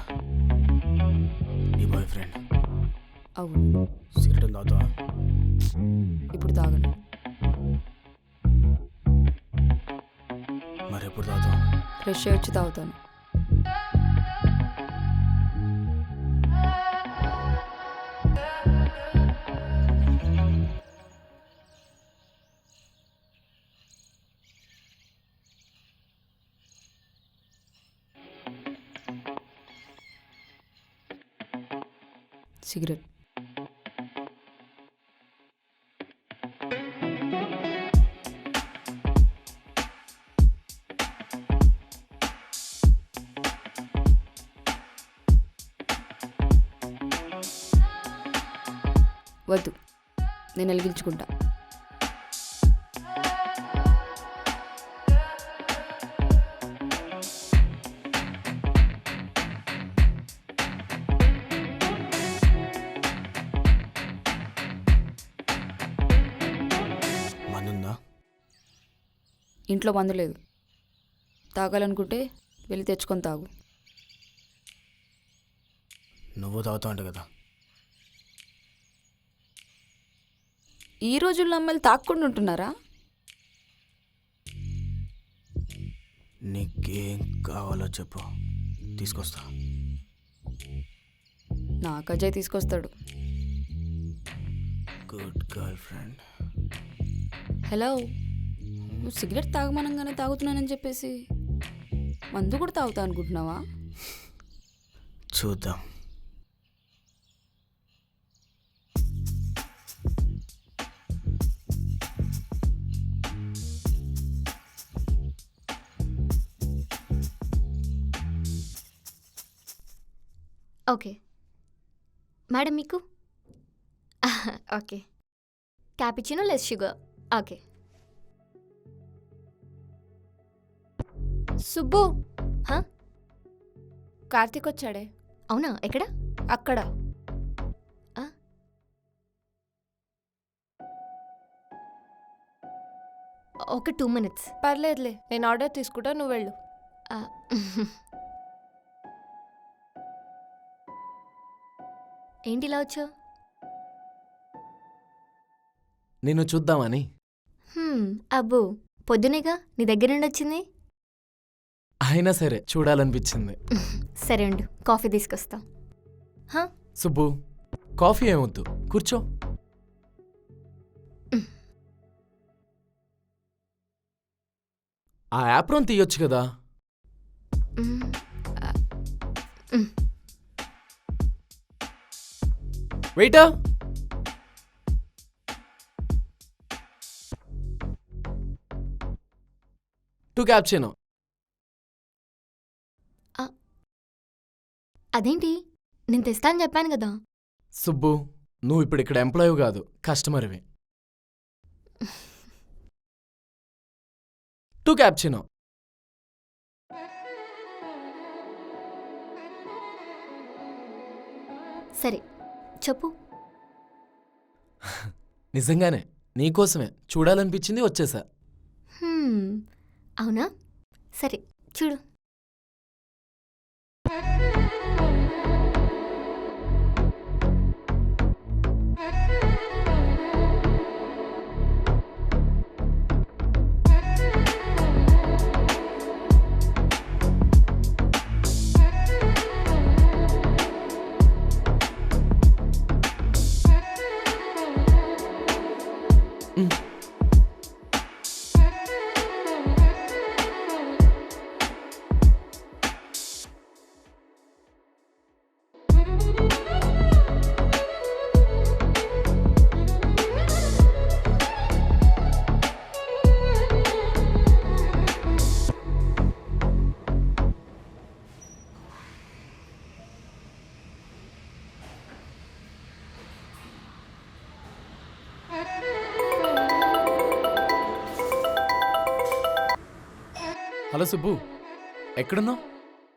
నీ బాయ్ ఫ్రెండ్. అవును. సిగరెట్ తాగుతావా? ఇప్పుడు తాగను. మరి ఎప్పుడు తాగుతావు? ఫ్రెష్ అయ్యి వచ్చి తాగుతాను. సిగరెట్. వద్దు, నేను వెలిగించుకుంటా. మందుందా? ఇంట్లో మందు లేదు. తాగాలనుకుంటే వెళ్ళి తెచ్చుకొని తాగు. నువ్వు తాగుతావు అంట కదా. ఈ రోజుల్లో అమ్మాయిలు తాక్కుండా ఉంటున్నారా? నీకేం కావాలో చెప్పు, తీసుకొస్తా. నాకు అజయ్ తీసుకొస్తాడు. Good girl friend. హలో, నువ్వు సిగరెట్ తాగమనంగానే తాగుతున్నానని చెప్పేసి మందు కూడా తాగుతా అనుకుంటున్నావా? చూద్దాం. ఓకే మేడం, మీకు okay. Cappuccino less sugar. Okay. Subbu, హా? కార్తీక్ వచ్చాడే. అవునా? ఎక్కడ? అక్కడ. ఒక 2 minutes. పర్లేదులే, నేను ఆర్డర్ తీసుకుంటా, నువ్వు వెళ్ళు. ఏంటి ఇలా వచ్చావు? నిన్ను చూద్దామని. అబ్బో, పొద్దునేగా నీ దగ్గర నుండి వచ్చింది. అయినా సరే చూడాలనిపించింది. సరే ఉండు, కాఫీ తీసుకొస్తా. సుబ్బు, కాఫీ ఏమొద్దు, కూర్చో. ఆ యాప్రోన్ తీయొచ్చు కదా. వెయిటా, టూ క్యాప్చినో. అదేంటి, నేను తెస్తా అని చెప్పాను కదా. సుబ్బు, నువ్వు ఇప్పుడు ఇక్కడ ఎంప్లాయ్ కాదు, కస్టమర్వి. Two cappuccino. సరే చెప్పు. నిజంగానే నీకోసమే చూడాలనిపించింది, వచ్చేసా. అవునా? సరే చూడు. హలో సుబ్బు, ఎక్కడున్నావు?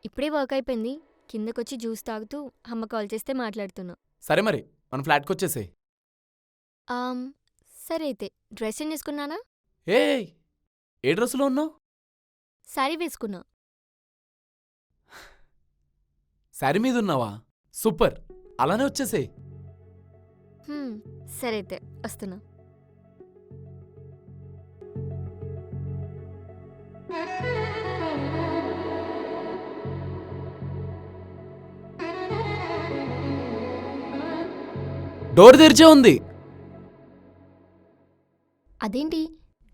ఇప్పుడే వర్క్ అయిపోయింది, కిందకొచ్చి జ్యూస్ తాగుతూ అమ్మ కాల్ చేస్తే మాట్లాడుతున్నా. సరే మరి మన ఫ్లాట్కి వచ్చేసేయ్. సరే అయితే డ్రెస్ చేంజ్ చేసుకున్నానా? ఏయ్, ఏ డ్రెస్సులో ఉన్నావు? శారీ వేసుకున్నా. శారీ మీద ఉన్నావా? సూపర్, అలానే వచ్చేసేయ్. సరే అయితే వస్తున్నా. డోర్ తెరిచే ఉంది. అదేంటి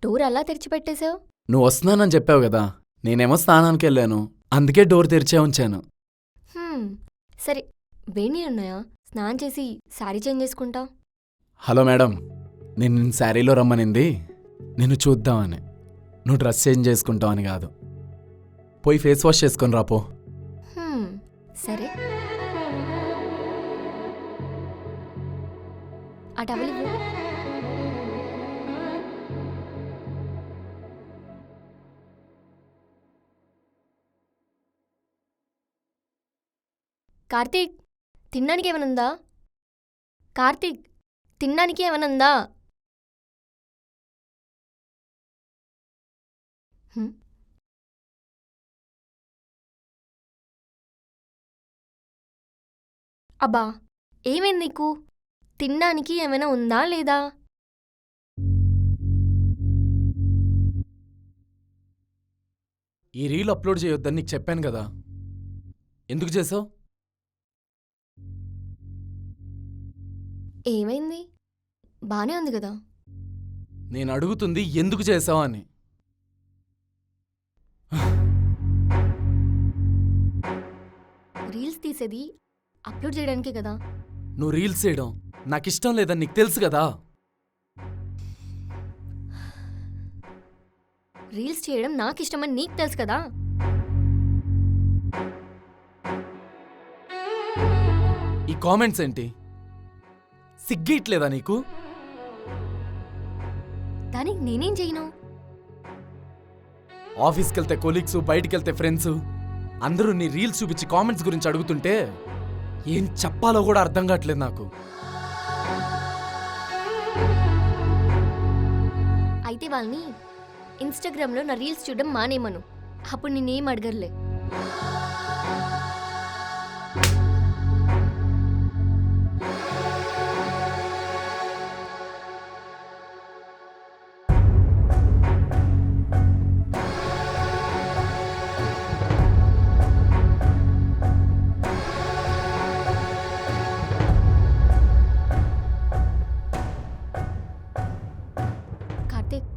డోర్ అలా తెరిచిపెట్టేశావు? నువ్వు వస్తున్నానని చెప్పావు కదా, నేనేమో స్నానానికి వెళ్ళాను, అందుకే డోర్ తెరిచే ఉంచాను. సరే, వేడి ఉన్నాయా? స్నానం చేసి శారీ చేంజ్ చేసుకుంటా. హలో మేడం, నేను నిన్ను శారీలో రమ్మనింది నిన్ను చూద్దామని, నువ్వు డ్రెస్ చేంజ్ చేసుకుంటావని కాదు. పోయి ఫేస్ వాష్ చేసుకొని రాపో. సరే, ఆ టవల్ ఇవ్వు. కార్తీక్, తినడానికి ఏమనుందా? కార్తీక్, తినడానికి ఏమనుందా? అబ్బా, ఏమైంది నీకు? తినడానికి ఏమైనా ఉందా లేదా? ఈ రీల్ అప్లోడ్ చేయొద్దని నీకు చెప్పాను కదా, ఎందుకు చేసావు? ఏమైంది? బానే ఉంది కదా. నేను అడుగుతుంది ఎందుకు చేసావు అని. రీల్స్ తీసేది అప్లోడ్ చేయడానికే కదా. నువ్వు రీల్స్ చేయడం నాకిష్టం లేదని నీకు తెలుసు కదా. రీల్స్ చేయడం నాకు ఇష్టమని నీకు తెలుసు కదా. ఈ కామెంట్స్ ఏంటి? సిగ్గిట్లేదా నీకు? దానికి నేనేం చేయను? ఆఫీస్కి వెళ్తే కొలీగ్స్, బయటికి వెళ్తే ఫ్రెండ్స్ అందరూ నీ రీల్స్ చూపించి కామెంట్స్ గురించి అడుగుతుంటే ఏం చెప్పాలో కూడా అర్థం కావట్లేదు నాకు. అయితే వాళ్ళని ఇన్స్టాగ్రామ్లో నా రీల్స్ చూడడం మానేమను, అప్పుడు నేనేం అడగర్లే. కార్తీక్,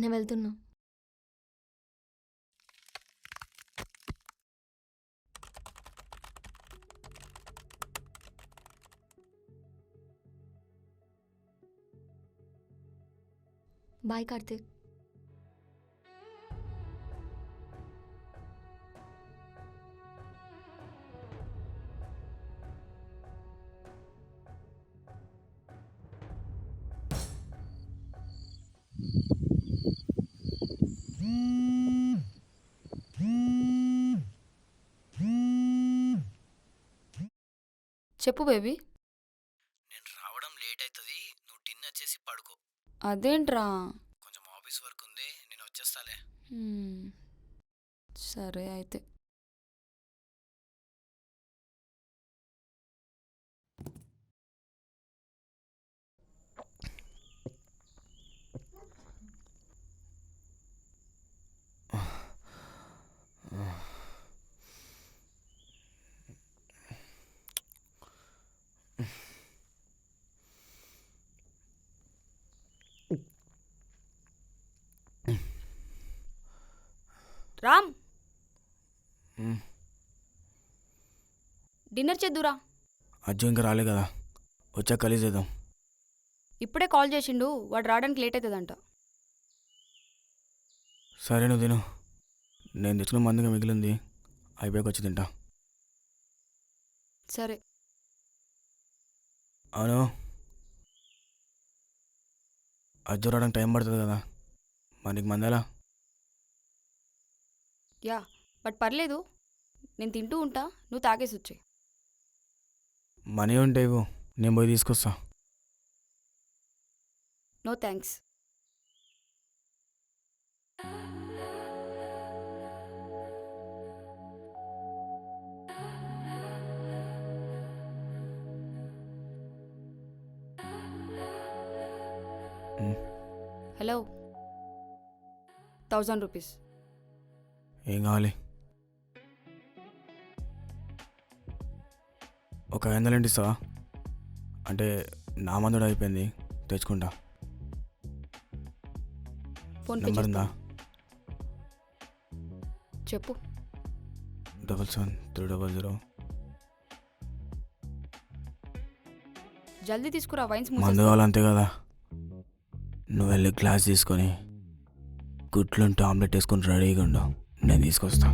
నేను వెళ్తున్నా. బాయ్ కార్తీక్. చెప్పు బేబీ. నేను రావడం లేట్ అవుతుంది, నువ్వు డిన్నర్ చేసి పడుకో. అదేంట్రా? కొంచెం ఆఫీస్ వర్క్ ఉంది, నేను వచ్చేస్తాలే. సరే అయితే. రామ్, డిన్నర్ చేద్దురా. అజ్జు ఇంకా రాలే కదా, వచ్చాక కలిసేద్దాం. ఇప్పుడే కాల్ చేసిండు, వాడు రావడానికి లేట్ అవుతుందంట. సరే నువ్వు తిను, నేను తెచ్చిన మందుగా మిగిలింది అయిపోయాక వచ్చి తింటా. సరే. అవును, అజ్జు రావడానికి టైం పడుతుంది కదా, మరి నీకు మందేలా? యా, బట్ పర్లేదు, నేను తింటూ ఉంటా, నువ్వు తాగేసి వచ్చే. మనీ ఉంటే ఇవ్వు, నేను పోయి తీసుకొస్తా. No thanks. Hello, 1000 rupees. ఏం కావాలి? ఒక 500 ఇస్తావా? అంటే నా మందుడు అయిపోయింది, తెచ్చుకుంటా. ఫోన్ పే నెంబర్ ఉందా? చెప్పు. 77 జల్దీ తీసుకురా, వైన్స్ మందు కావాలంతే కదా. నువ్వు వెళ్ళి గ్లాస్ తీసుకొని గుడ్లుంటే ఆమ్లెట్ వేసుకొని రెడీగా ఉండు, నేను తీసుకొస్తా.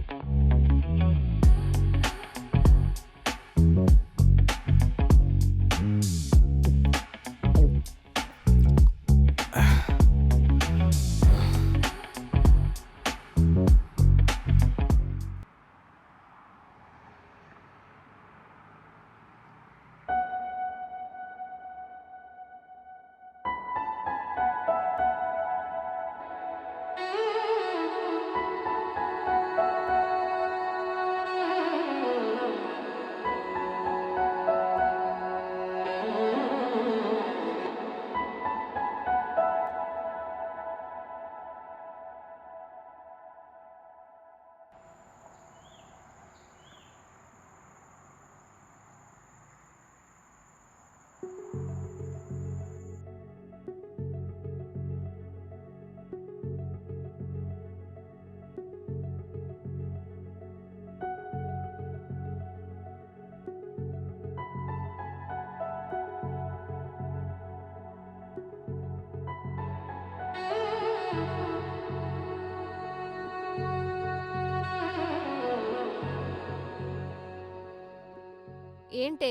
ఏంటే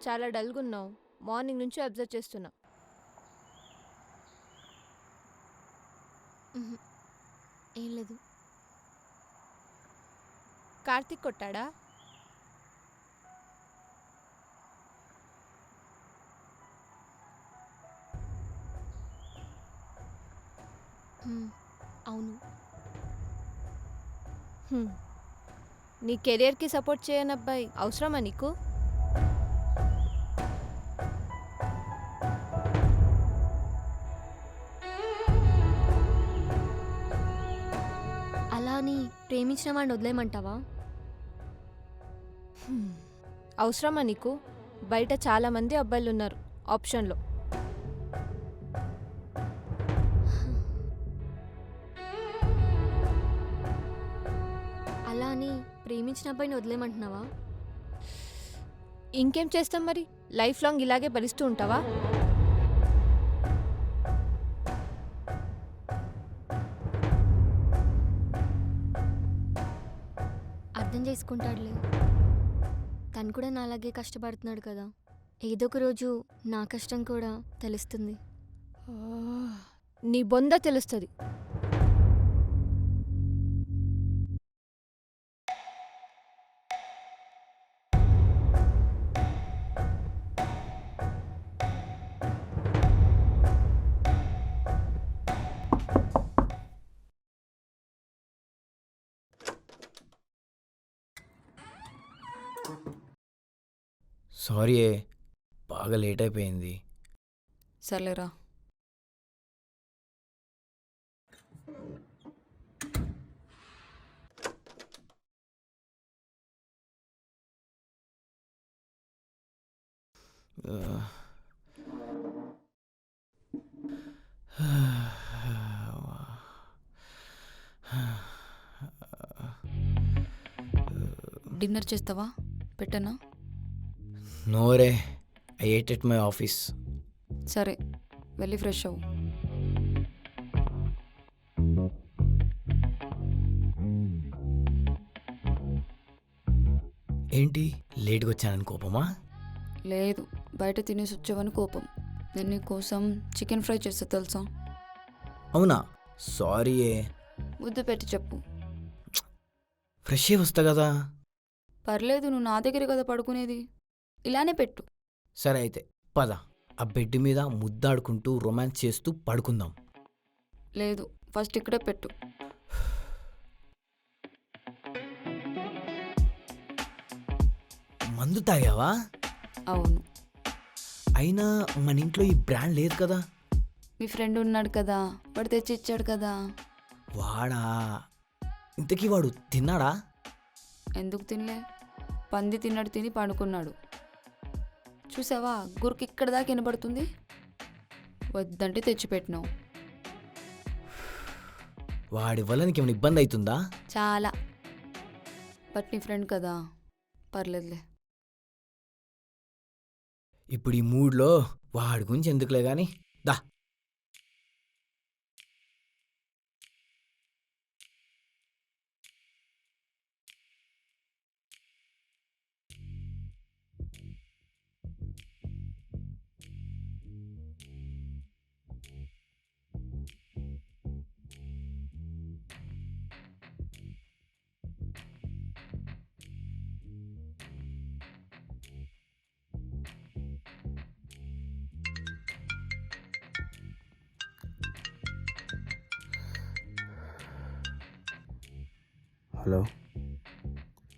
చాలా డల్గున్నావు? మార్నింగ్ నుంచి అబ్జర్వ్ చేస్తున్నా. ఏం లేదు. కార్తీక్ కొట్టాడా? అవును. నీ కెరియర్కి సపోర్ట్ చేయని అబ్బాయి అవసరమా నీకు? అలా అని ప్రేమించిన వాడిని వదిలేయమంటావా? అవసరమా నీకు? బయట చాలా మంది అబ్బాయిలు ఉన్నారు ఆప్షన్లో. అలా అని ప్రేమించిన అబ్బాయిని వదిలేయమంటున్నావా? ఇంకేం చేస్తాం మరి? లైఫ్ లాంగ్ ఇలాగే భరిస్తూ ఉంటావా? అర్థం చేసుకుంటాడులే. తను కూడా నాలాగే కష్టపడుతున్నాడు కదా. ఏదో ఒక రోజు నా కష్టం కూడా తెలుస్తుంది. నీ బొంద తెలుస్తుంది. సారీ, బాగా లేట్ అయిపోయింది. సర్లేరా. డిన్నర్ చేస్తావా? పెట్టనా? నోరే, I ate at my office. సరే, వెళ్ళి ఫ్రెష్ అవ్వు. ఏంటి లేట్గా వచ్చానని కోపమా? లేదు, బయట తినేసి వచ్చావని కోపం. నేను నీ కోసం చికెన్ ఫ్రై చేస్తా తెలుసా? అవునా? సారీ. ముద్దు పెట్టి చెప్పు. ఫ్రెష్ అయ్యి వస్తా కదా. పర్లేదు, నువ్వు నా దగ్గర కదా పడుకునేది. ఇలానే పెట్టు. సరే అయితే పద, ఆ బెడ్ మీద ముద్దాడుకుంటూ రొమాన్స్ చేస్తూ పడుకుందాం. లేదు, ఫస్ట్ ఇక్కడే పెట్టు. మందు తాగావా? అవును. అయినా మన ఇంట్లో ఈ బ్రాండ్ లేదు కదా. మీ ఫ్రెండ్ ఉన్నాడు కదా, వాడు తెచ్చి ఇచ్చాడు కదా. వాడా? ఇంతకీ వాడు తిన్నాడా? ఎందుకు తినలే? పంది తిన్నాడు, తిని పండుకున్నాడు. చూసావా, గురికి ఇక్కడ దాకా వినపడుతుంది. వద్దంటే తెచ్చిపెట్టినావు. వాడి వల్ల నీకేమైనా ఇబ్బంది అవుతుందా? చాలా. బట్ నీ ఫ్రెండ్ కదా, పర్లేదులే. ఇప్పుడు ఈ మూడ్లో వాడి గురించి ఎందుకులే గాని దా. హలో,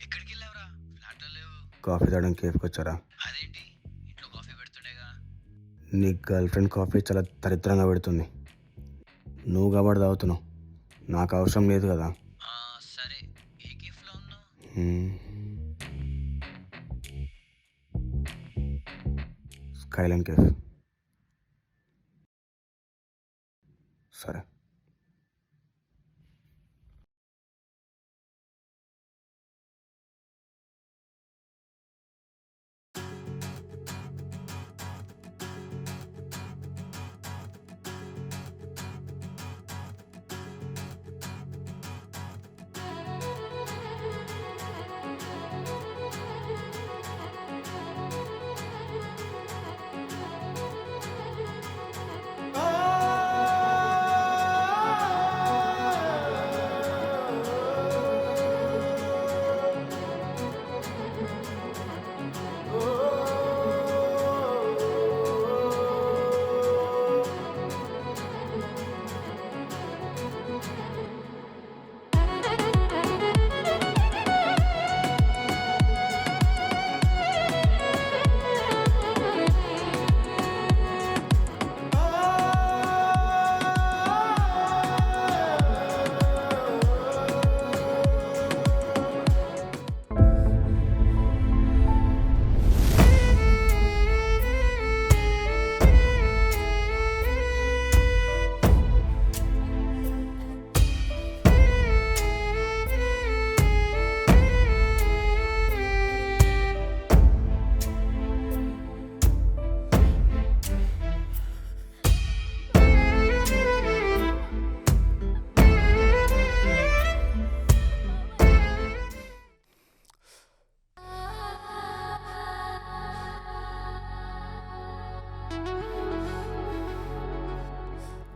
ఎక్కడికి వెళ్ళావురా? ఫ్లాట్లో లేవు. కాఫీ తాగడానికి కేఫ్కి వచ్చారా? అదేంటి, ఇంట్లో కాఫీ పెడుతుండేగా. నీ గర్ల్ ఫ్రెండ్ కాఫీ చాలా దరిద్రంగా పెడుతుంది. నువ్వు కాబట్టి తాగుతున్నావు, నాకు అవసరం లేదు కదా. సరే, ఏ కేఫ్లో ఉన్నావు? Skyline cafe. సరే.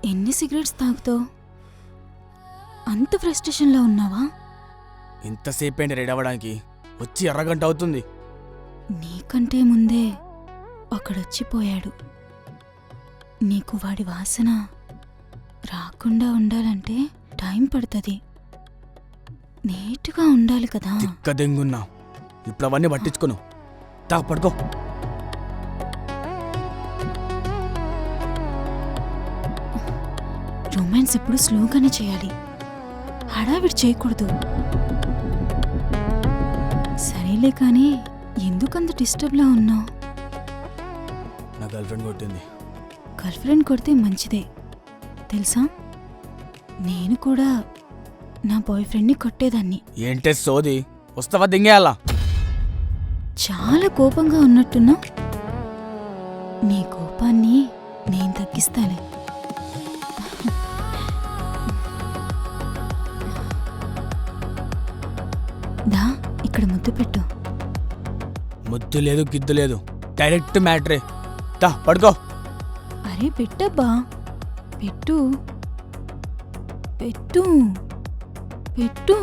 ఎన్ని సిగరెట్స్ తాగుతావు? అంత ఫ్రస్ట్రేషన్లో ఉన్నావా? ఇంతసేపు ఏంటి రెడీ అవ్వడానికి? వచ్చి అరగంట అవుతుంది. నీకంటే ముందే ఒకడొచ్చిపోయాడు. నీకు వాడి వాసన రాకుండా ఉండాలంటే టైం పడుతుంది. నీట్గా ఉండాలి కదా. తిక్క దెంగున్నా. ఇప్పుడు అవన్నీ పట్టించుకోను. తా పడుకో. రొమాన్స్ ఇప్పుడు స్లోగానే చేయాలి, హడావిడి చేయకూడదు. సరేలే కానీ ఎందుకంత డిస్టర్బ్లా ఉన్నావు? నా గర్ల్ ఫ్రెండ్ కొట్టింది. గర్ల్ ఫ్రెండ్ కొడితే మంచిదే తెలుసా. నేను కూడా నా బాయ్ ఫ్రెండ్ని కొట్టేదాన్ని. ఏంటే సోది, వస్తావా దింగేయాలా? చాలా కోపంగా ఉన్నట్టున్నా. నీ కోపాన్ని నేను తగ్గిస్తాలే. దా, ఇక్కడ ముద్దు పెట్టు. ముద్దు లేదు గిద్దు లేదు, డైరెక్ట్ మ్యాటరే. తా పడుకో. అరే పెట్టబ్బా, పెట్టు పెట్టు పెట్టు.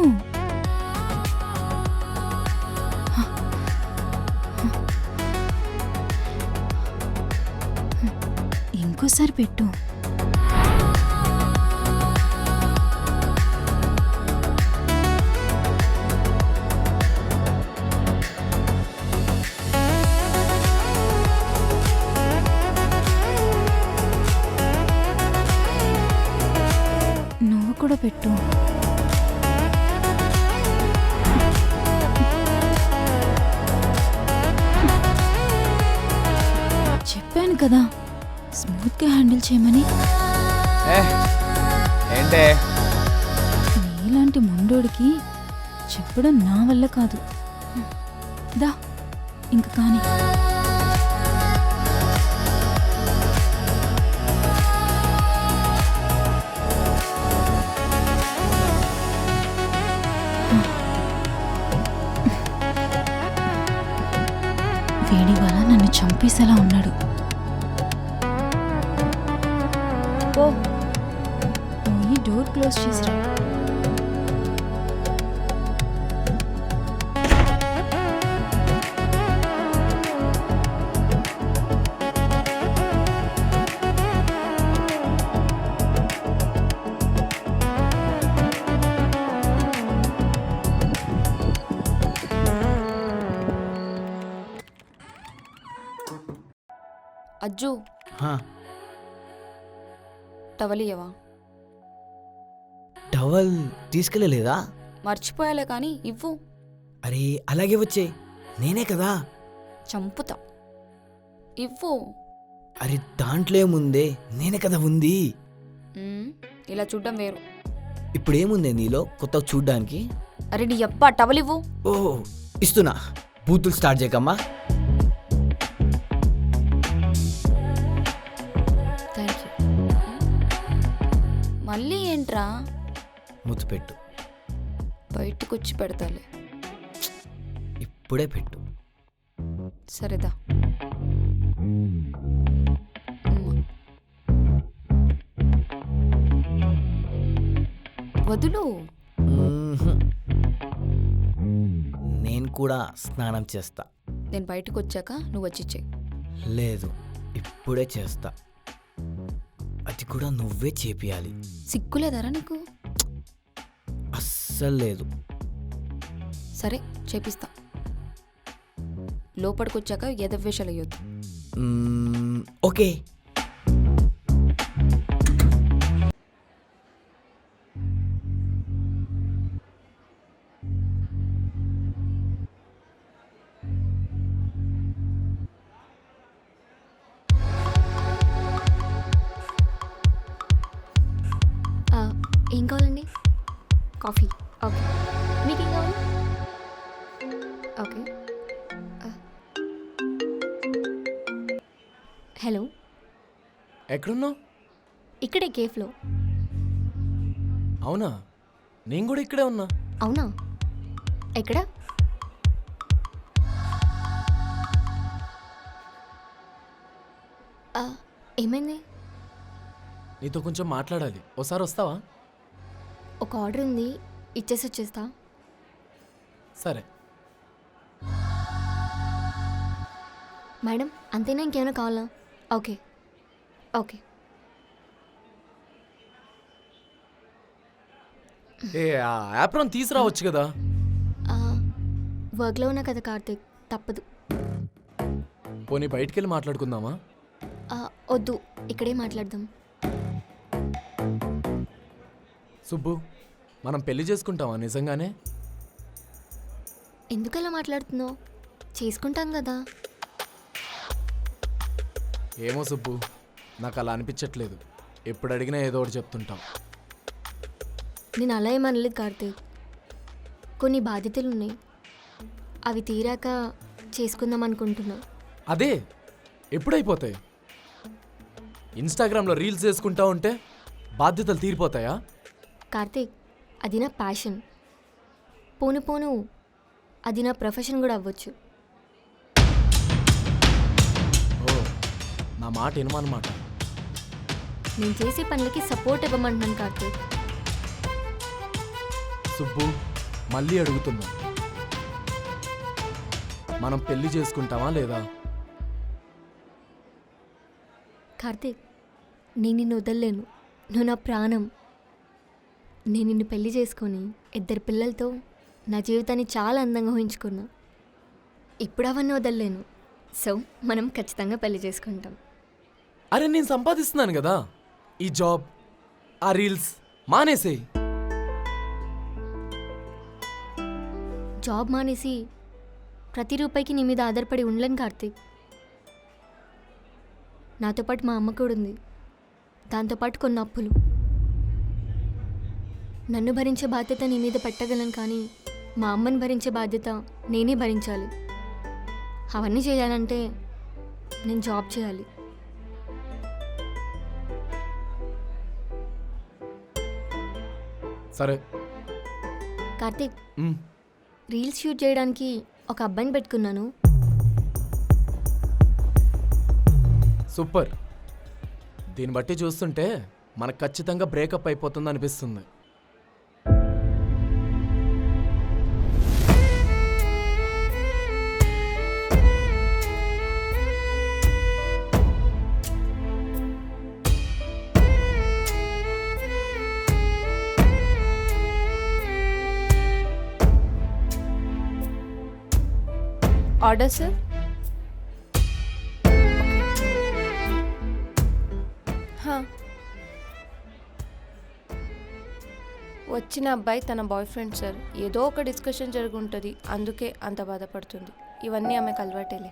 ఇంకోసారి పెట్టు. నువ్వు కూడా పెట్టు. చెప్పాను కదా స్మూత్గా హ్యాండిల్ చేయమని. ఏంటే నీలాంటి ముండోడికి చెప్పడం నా వల్ల కాదు. దా ఇంక కానీ. వేడి వల్ల నన్ను చంపేసేలా ఉన్నాడు. పోయి డోర్ క్లోజ్ చేసిరా. అజ్జు హా, టవల్ ఇయ్యవా? టవల్ తీసుకెళ్ళలేదా? మర్చిపోయాలే కానీ ఇవ్వు. అరే అలాగే వచ్చే, నేనే కదా. చంపుతా. ఇవ్వు. అరే దాంట్లో ఏముందే, నేనే కదా ఉంది. ఇలా చూడ్డం వేరు. ఇప్పుడేముందే నీలో కొత్తగా చూడ్డానికి? అరే నీ అబ్బా టవల్ ఇవ్వు. ఓ ఇస్తున్నా. బూతులు స్టార్ట్ చేయకమ్మా. Thank you. మళ్ళీ ఏంట్రా? ముద్దు పెట్టు. బయటకు వచ్చి పెడతాలే. ఇప్పుడే పెట్టు. సరేదా. వదులు. నేను కూడా స్నానం చేస్తా. నేను బయటకు వచ్చాక నువ్వు వచ్చిచ్చేయి. లేదు, ఇప్పుడే చేస్తా. అది కూడా నువ్వే చేపియాలి. సిగ్గులేదారా నీకు? అస్సలు లేదు. సరే చేపిస్తా. లోపలికి వచ్చాక ఎదవేషాలు అయ్యొద్దు. ఓకే. ఏం కావాలండి? కాఫీ. ఓకే. మీకేం కావాలి? ఓకే. హలో, ఎక్కడున్నావు? ఇక్కడే కేఫ్లో. అవునా, నేను కూడా ఇక్కడే ఉన్నా. అవునా, ఎక్కడ? ఏమైంది? నీతో కొంచెం మాట్లాడాలి. ఓసారి వస్తావా? ఒక ఆర్డర్ ఉంది, ఇచ్చేసి వచ్చేస్తా. సరే. మేడం అంతేనా, ఇంకేమైనా కావాలా? Okay okay. ఏ ఆ యాప్రాన్ తీసుకురావచ్చు కదా. వర్క్లో ఉన్నా కదా కార్తీక్, తప్పదు. పోనీ బయటికి వెళ్ళి మాట్లాడుకుందామా? వద్దు, ఇక్కడే మాట్లాడదాం. సుబ్బు, మనం పెళ్లి చేసుకుంటామా నిజంగానే? ఎందుకలా మాట్లాడుతున్నావు? చేసుకుంటాం కదా. ఏమో సుబ్బు, నాకు అలా అనిపించట్లేదు. ఎప్పుడు అడిగినా ఏదో ఒకటి చెప్తుంటాం. నేను అలా ఏమనలేదు కార్తీక్. కొన్ని బాధ్యతలు ఉన్నాయి, అవి తీరాక చేసుకుందాం అనుకుంటున్నా. అదే ఎప్పుడైపోతాయి? ఇన్స్టాగ్రామ్లో రీల్స్ చేసుకుంటా ఉంటే బాధ్యతలు తీరిపోతాయా? కార్తీక్, అది నా ప్యాషన్. పోను పోను అది నా ప్రొఫెషన్ కూడా అవ్వచ్చు. ఓ, నా మాట వినమన్నమాట. నేను చేసే పనులకి సపోర్ట్ ఇవ్వమంటున్నాను కార్తీక్. సుబ్బు, మళ్ళీ అడుగుతున్నా, మనం పెళ్లి చేసుకుంటామా లేదా? కార్తీక్, నేను నిన్ను వదలలేను. నువ్వు నా ప్రాణం. నేను నిన్ను పెళ్లి చేసుకొని 2 పిల్లలతో నా జీవితాన్ని చాలా అందంగా ఊహించుకున్నా. ఇప్పుడు అవన్నీ వదలలేను. సో మనం ఖచ్చితంగా పెళ్లి చేసుకుంటాం. అరే నేను సంపాదిస్తున్నాను కదా, ఈ జాబ్ ఆ రీల్స్ మానేసేయ్. జాబ్ మానేసి ప్రతి రూపాయికి నీ మీద ఆధారపడి ఉండలేను కార్తీక్. నాతో పాటు మా అమ్మ కూడా ఉంది. దాంతోపాటు కొన్ని అప్పులు. నన్ను భరించే బాధ్యత నీ మీద పెట్టగలను, కానీ మా అమ్మని భరించే బాధ్యత నేనే భరించాలి. అవన్నీ చేయాలంటే నేను జాబ్ చేయాలి. సరే కార్తీక్, రీల్స్ షూట్ చేయడానికి ఒక అబ్బాయిని పెట్టుకున్నాను. సూపర్. దీన్ని బట్టి చూస్తుంటే మనకు ఖచ్చితంగా బ్రేకప్ అయిపోతుంది అనిపిస్తుంది. Order sir. వచ్చిన అబ్బాయి తన బాయ్ ఫ్రెండ్ సార్. ఏదో ఒక డిస్కషన్ జరుగుంటుంది, అందుకే అంత బాధపడుతుంది. ఇవన్నీ ఆమెకు అలవాటేలే.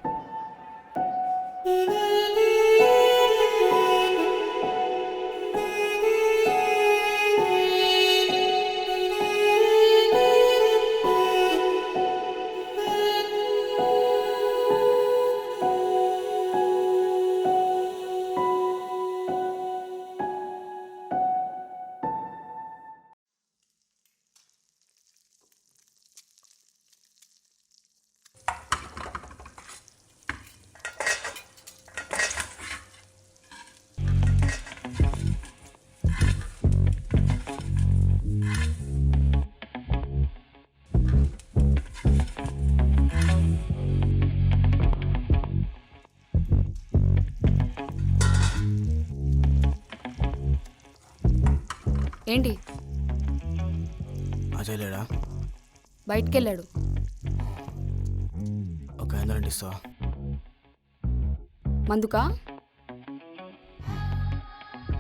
ఏంటి అజయ్ లేడా? బయటికి వెళ్ళాడు. ఒక 500 ఇస్తావా? మందుకా?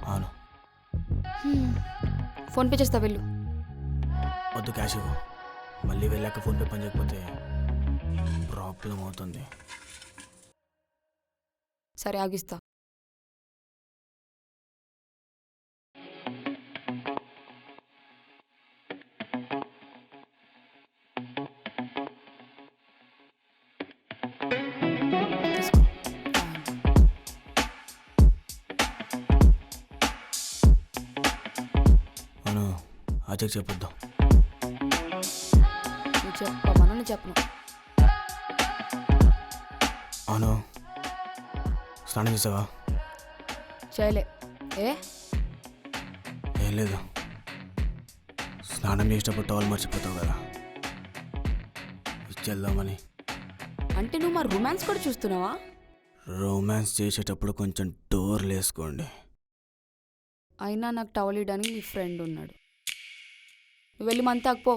అవును. ఫోన్పే చేస్తా, వెళ్ళు. వద్దు, క్యాష్ ఇవ్వు. మళ్ళీ వెళ్ళాక ఫోన్పే పని చేయకపోతే ప్రాబ్లం అవుతుంది. సరే, ఆగిస్తా. అవును, అజయ్ చెప్పొద్దాం. నువ్వు చెప్పమను, చెప్పను. అవును, స్నానం చేసావా? చేయలే. ఏం లేదు, స్నానం చేసేటప్పుడు టవల్ మర్చిపోతావు కదా, ఇచ్చేద్దామని. అంటే నువ్వు మా రొమాన్స్ కూడా చూస్తున్నావా? రొమాన్స్ చేసేటప్పుడు కొంచెం డోర్లు వేసుకోండి. అయినా నాకు టవల్ ఇవ్వడానికి నీ ఫ్రెండ్ ఉన్నాడు. నువ్వు వెళ్ళి మంతాకు పో.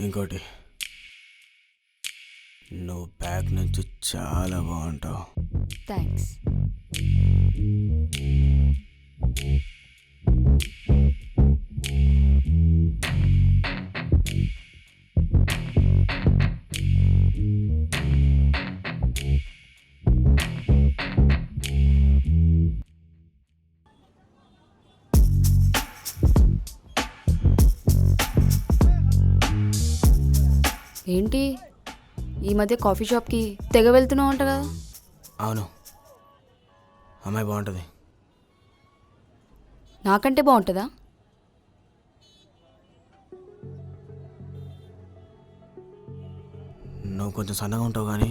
ఇంకోటి, నువ్వు బ్యాగ్ నుంచి చాలా బాగుంటావు. థ్యాంక్స్. ఏంటి ఈ మధ్య కాఫీ షాప్కి తెగ వెళ్తున్నావు అంట కదా? అవును, అమ్మాయి బాగుంటుంది. నాకంటే బాగుంటుందా? నువ్వు కొంచెం సన్నగా ఉంటావు కానీ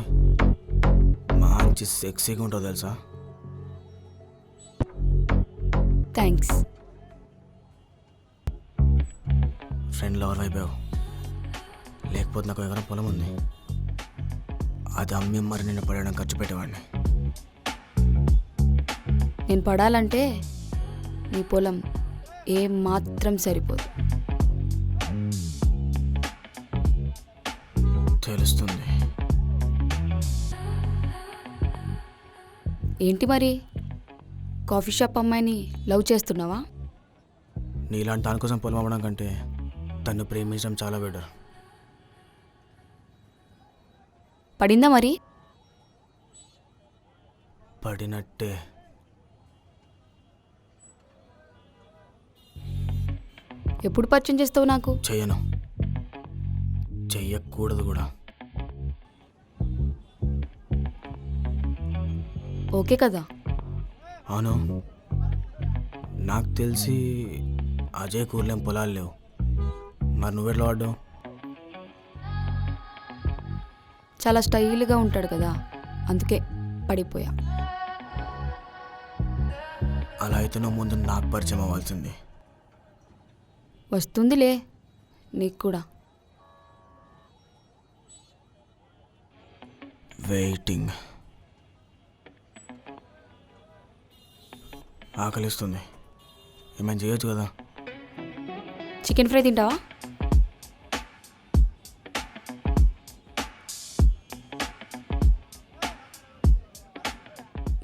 మంచి సెక్సీగా ఉంటావు తెలుసా. థ్యాంక్స్. ఫ్రెండ్ లవర్ అయిపోయావు. లేకపోతే నాకు ఎకరం పొలం ఉంది, అది అమ్మి మరి నిన్ను పడేయడం ఖర్చు పెట్టేవాడిని. నేను పడాలంటే నీ పొలం ఏం మాత్రం సరిపోదు. తెలుస్తుంది. ఏంటి మరి, కాఫీ షాప్ అమ్మాయిని లవ్ చేస్తున్నావా? నీలాంటి దానికోసం పొలం అవ్వడం కంటే తను ప్రేమించడం చాలా బెటర్. పడిందా మరి? పడినట్టే. ఎప్పుడు పరిచయం చేస్తావు నాకు? చెయ్యను, చెయ్యకూడదు కూడా. ఓకే కదా? అవును, నాకు తెలిసి అజయ్ కూర్లేం పొలాలు లేవు. మరి నువ్వెట్లా వాడ్డావు? చాలా స్టైల్గా ఉంటాడు కదా, అందుకే పడిపోయా. అలా అయితే నువ్వు ముందు నాకు పరిచయం అవ్వాల్సింది. వస్తుందిలే నీకు కూడా. వెయిటింగ్. ఆకలిస్తుంది, ఏమైనా చేయొచ్చు కదా. చికెన్ ఫ్రై తింటావా?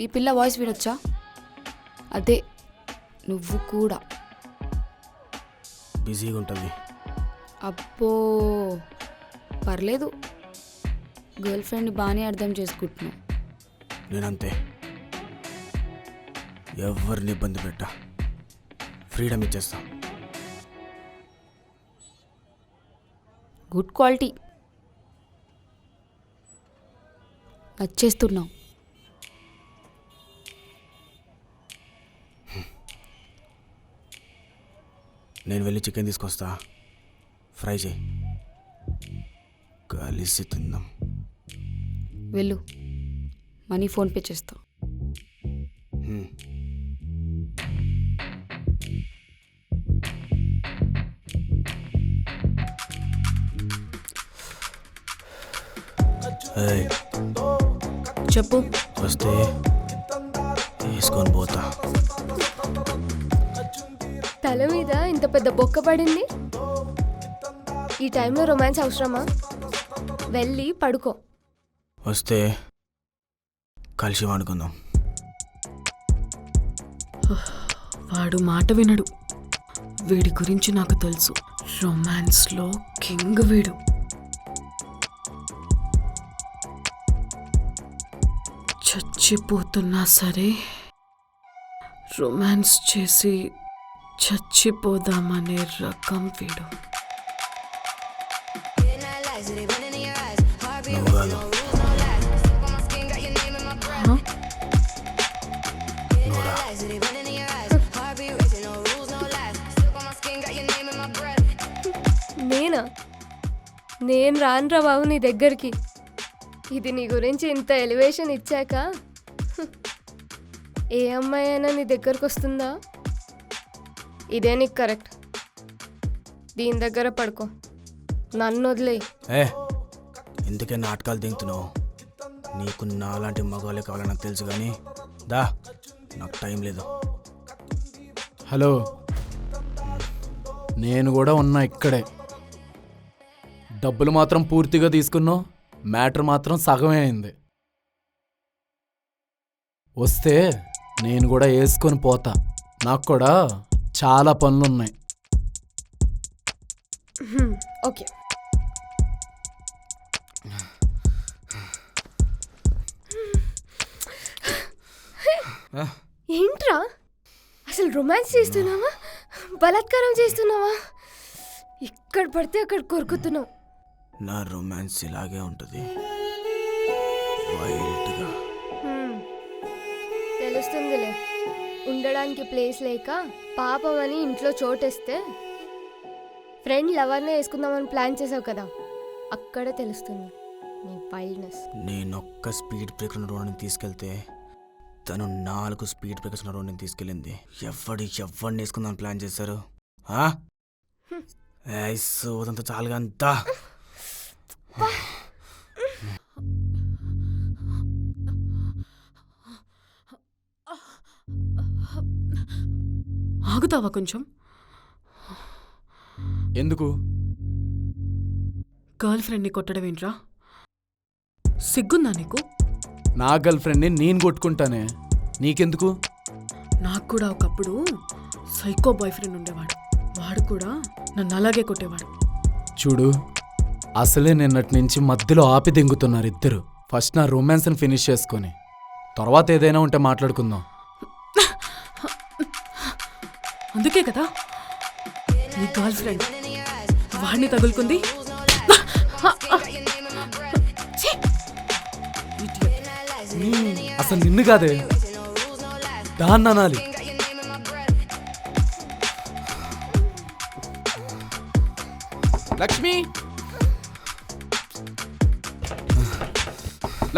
ఈ పిల్ల వాయిస్ వినొచ్చా? అదే నువ్వు కూడా. బిజీగా ఉంటుంది. అబ్బో పర్లేదు, గర్ల్ ఫ్రెండ్ బాగానే అర్థం చేసుకుంటున్నావు. నేనంతే, ఎవరిని ఇబ్బంది పెట్టా, ఫ్రీడమ్ ఇచ్చేస్తా. గుడ్ క్వాలిటీ, నచ్చేస్తున్నావు. నేను వెళ్ళి చికెన్ తీసుకొస్తా, ఫ్రై చేయి, కలిసి తిందాం. వెళ్ళు, మనీ ఫోన్పే చేస్తా. చెప్పు. వస్తే వేసుకొని పోతా. తల మీద ఇంత పెద్ద బొక్క పడింది. ఈ టైంలో రొమాన్స్ అవసరమా? వెళ్ళి పడుకో. వస్తే కలిసి వండుకుందాం. వాడు మాట వినడు. వీడి గురించి నాకు తెలుసు, రొమాన్స్లో కింగ్ వీడు. చచ్చిపోతున్నా సరే రొమాన్స్ చేసి చచ్చిపోదామనే రకం వీడు. నువ్వు కాదు, నువ్వురా. నేనా? నేను రానురా బాబు నీ దగ్గరికి. ఇది నీ గురించి ఇంత ఎలివేషన్ ఇచ్చాక ఏ అమ్మాయి అయినా నీ దగ్గరకు వస్తుందా? ఇదే నీకు కరెక్ట్. దీని దగ్గర పడుకో, నన్ను వదిలే. ఎందుకే నాటకాలు దింగుతున్నావు? నీకు నాలాంటి మగవాళ్ళే కావాలని నాకు తెలుసు, కానీ దా, నాకు టైం లేదు. హలో, నేను కూడా ఉన్నా ఇక్కడే. డబ్బులు మాత్రం పూర్తిగా తీసుకున్నావు, మ్యాటర్ మాత్రం సగమే అయింది. వస్తే నేను కూడా వేసుకొని పోతా, నాకు కూడా చాలా పనులున్నాయి. ఓకే. ఏంట్రా అసలు రొమాన్స్ చేస్తున్నావా, బలాత్కారం చేస్తున్నావా? ఇక్కడ పడితే అక్కడ కొరుకుతున్నావు. నా రొమాన్స్ ఇలాగే ఉంటుంది, వైల్డ్గా. తెలుస్తుందిలే, ఉండడానికి ప్లేస్ లేక పాపం అని ఇంట్లో చోటేస్తే ఫ్రెండ్ లవర్నే వేసుకుందామని ప్లాన్ చేసావు కదా, అక్కడే తెలుస్తుంది నీ వైల్డ్నెస్. నేనొక్క స్పీడ్ బ్రేకర్ ఉన్న రోడ్ని తీసుకెళ్తే తను 4 స్పీడ్ బ్రేకర్స్ ఉన్న రోడ్ని తీసుకెళ్ళింది. ఎవరిని వేసుకుందామని ప్లాన్ చేశారు? సోదంతా చాలుగా అంతా. ఆగుతావా కొంచెం? ఎందుకు? గర్ల్ ఫ్రెండ్ని కొట్టడం ఏంట్రా? సిగ్గుందా నీకు? నా గర్ల్ ఫ్రెండ్ని నేను కొట్టుకుంటానే, నీకెందుకు? నాకు కూడా ఒకప్పుడు సైకో బాయ్ ఫ్రెండ్ ఉండేవాడు. వాడు కూడా నన్ను అలాగే కొట్టేవాడు. చూడు, అసలే నిన్నటి నుంచి మధ్యలో ఆపి దింగుతున్నారు ఇద్దరు. ఫస్ట్ నా రొమాన్స్ని ఫినిష్ చేసుకొని తర్వాత ఏదైనా ఉంటే మాట్లాడుకుందాం. అందుకే కదా నీ గర్ల్ ఫ్రెండ్ వాడిని తగులుకుంది. ఛీ! అసలు నిన్ను కాదే, దాన్ని అనాలి. లక్ష్మి,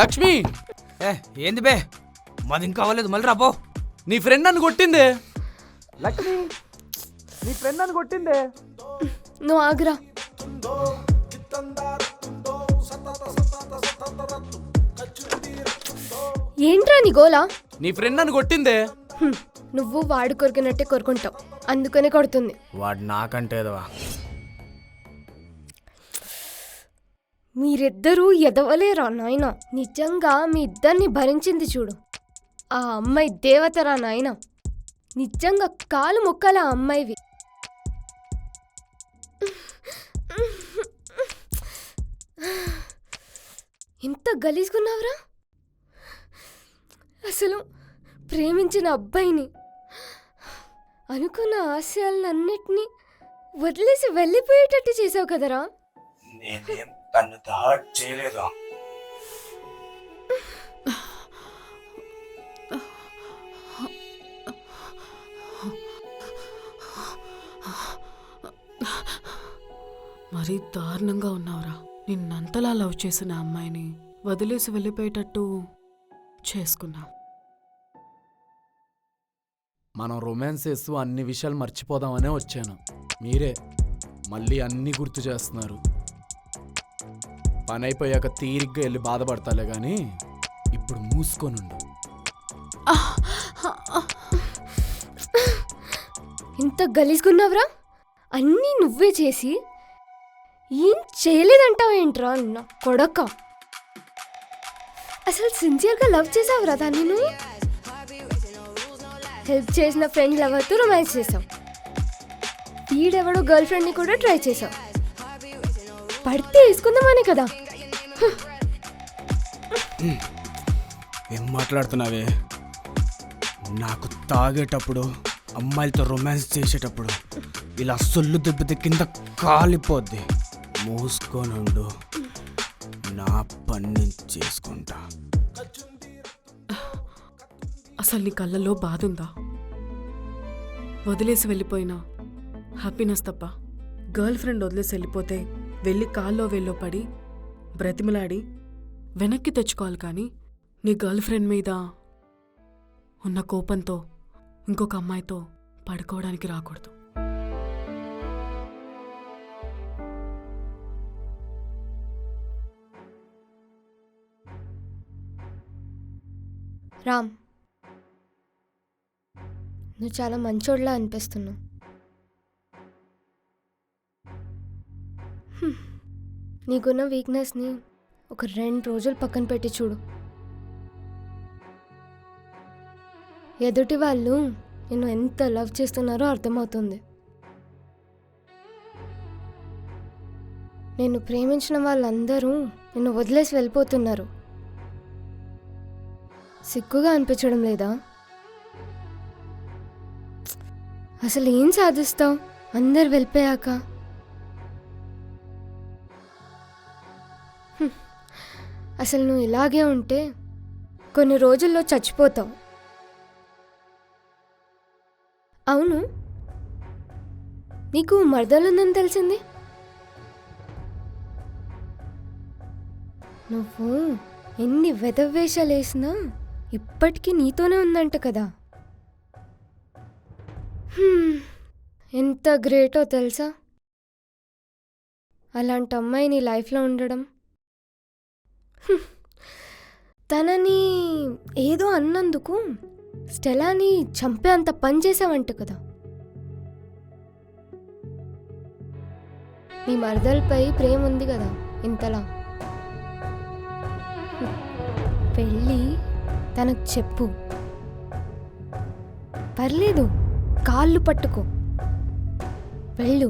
లక్ష్మి, ఏంది బే, మాది ఇంకా అవ్వలేదు, మళ్ళీ రాబో. నీ ఫ్రెండ్ నన్ను కొట్టిందే. లక్ష్మి, నీ ఫ్రెండ్ నన్ను కొట్టిందే. నువ్వు ఆగురా. ఏంట్రా నీ గోలా? నీ ఫ్రెండ్ నన్ను కొట్టిందే. నువ్వు వాడు కొరికినట్టే కొరుకుంటావు, అందుకనే కొడుతుంది. వాడు నాకంటే ఎదవా. మీరిద్దరూ ఎదవలేరా నాయన. నిజంగా మీ ఇద్దరిని భరించింది చూడు. ఆ అమ్మాయి దేవతరా నాయన. నిజంగా కాలు మొక్కల ఆ అమ్మాయివి. ఎంత గలీజుకున్నావురా. అసలు ప్రేమించిన అబ్బాయిని, అనుకున్న ఆశయాలన్నిటినీ వదిలేసి వెళ్ళిపోయేటట్టు చేసావు కదరా. నేనేం తను దాట్ చేయలేదా? మరీ దారుణంగా ఉన్నావురా. నిన్నంతలా లవ్ చేసిన అమ్మాయిని వదిలేసి వెళ్ళిపోయేటట్టు చేసుకున్నా. మనం రొమాన్స్ చేస్తూ అన్ని విషయాలు మర్చిపోదామనే వచ్చాను. మీరే మళ్ళీ అన్నీ గుర్తు చేస్తున్నారు. పని అయిపోయాక తీరిగ్గా వెళ్ళి బాధపడతాలే కానీ ఇప్పుడు మూసుకొనుండు. ఇంత గలీజుకున్నావురా. అన్నీ నువ్వే చేసి ఏం చేయలేదంటావేంట్రా నా కొడక. అసలు సిన్సియర్గా లవ్ చేసావురా దాన్ని. నువ్వు హెల్ప్ చేసిన ఫ్రెండ్ లవర్తో రొమాన్స్ చేసావు. వీడెవడో గర్ల్ ఫ్రెండ్ని కూడా ట్రై చేసావు. పడితే వేసుకుందామనే కదా. ఏం మాట్లాడుతున్నావే? నాకు తాగేటప్పుడు, అమ్మాయిలతో రొమాన్స్ చేసేటప్పుడు ఇలా సొల్లు దెబ్బతి కింద కాలిపోద్ది. మూసుకోనుండు, నా పని చేసుకుంటా. అసలు నీ కళ్ళల్లో బాధ ఉందా? వదిలేసి వెళ్ళిపోయినా హ్యాపీనెస్ తప్ప. గర్ల్ ఫ్రెండ్ వదిలేసి వెళ్ళిపోతే వెళ్ళి కాల్లో వేల్లో పడి బ్రతిమలాడి వెనక్కి తెచ్చుకోవాలి కానీ నీ గర్ల్ ఫ్రెండ్ మీద ఉన్న కోపంతో ఇంకొక అమ్మాయితో పడుకోవడానికి రాకూడదు. రామ్, నువ్వు చాలా మంచోడ్లా అనిపిస్తున్నావు. నీకున్న వీక్నెస్ని ఒక 2 రోజులు పక్కన పెట్టి చూడు. ఎదుటి వాళ్ళు నిన్ను ఎంత లవ్ చేస్తున్నారో అర్థమవుతుంది. నిన్ను ప్రేమించిన వాళ్ళందరూ నిన్ను వదిలేసి వెళ్ళిపోతున్నారు. సిగ్గుగా అనిపించడం లేదా? అసలు ఏం సాధిస్తావు అందరు వెళ్ళిపోయాక? అసలు నువ్వు ఇలాగే ఉంటే కొన్ని రోజుల్లో చచ్చిపోతావు. అవును, నీకు మరదలుందని తెలిసింది. నువ్వు ఎన్ని వెధవేషాలు వేసినా ఇప్పటికీ నీతోనే ఉందంట కదా. ఎంత గ్రేటో తెలుసా అలాంటి అమ్మాయి నీ లైఫ్లో ఉండడం. తనని ఏదో అన్నందుకు స్టెలాని చంపే అంత పని చేసావంట కదా. నీ మరదలపై ప్రేమ ఉంది కదా ఇంతలా. వెళ్ళి తనకు చెప్పు. పర్లేదు, కాళ్ళు పట్టుకో, వెళ్ళు.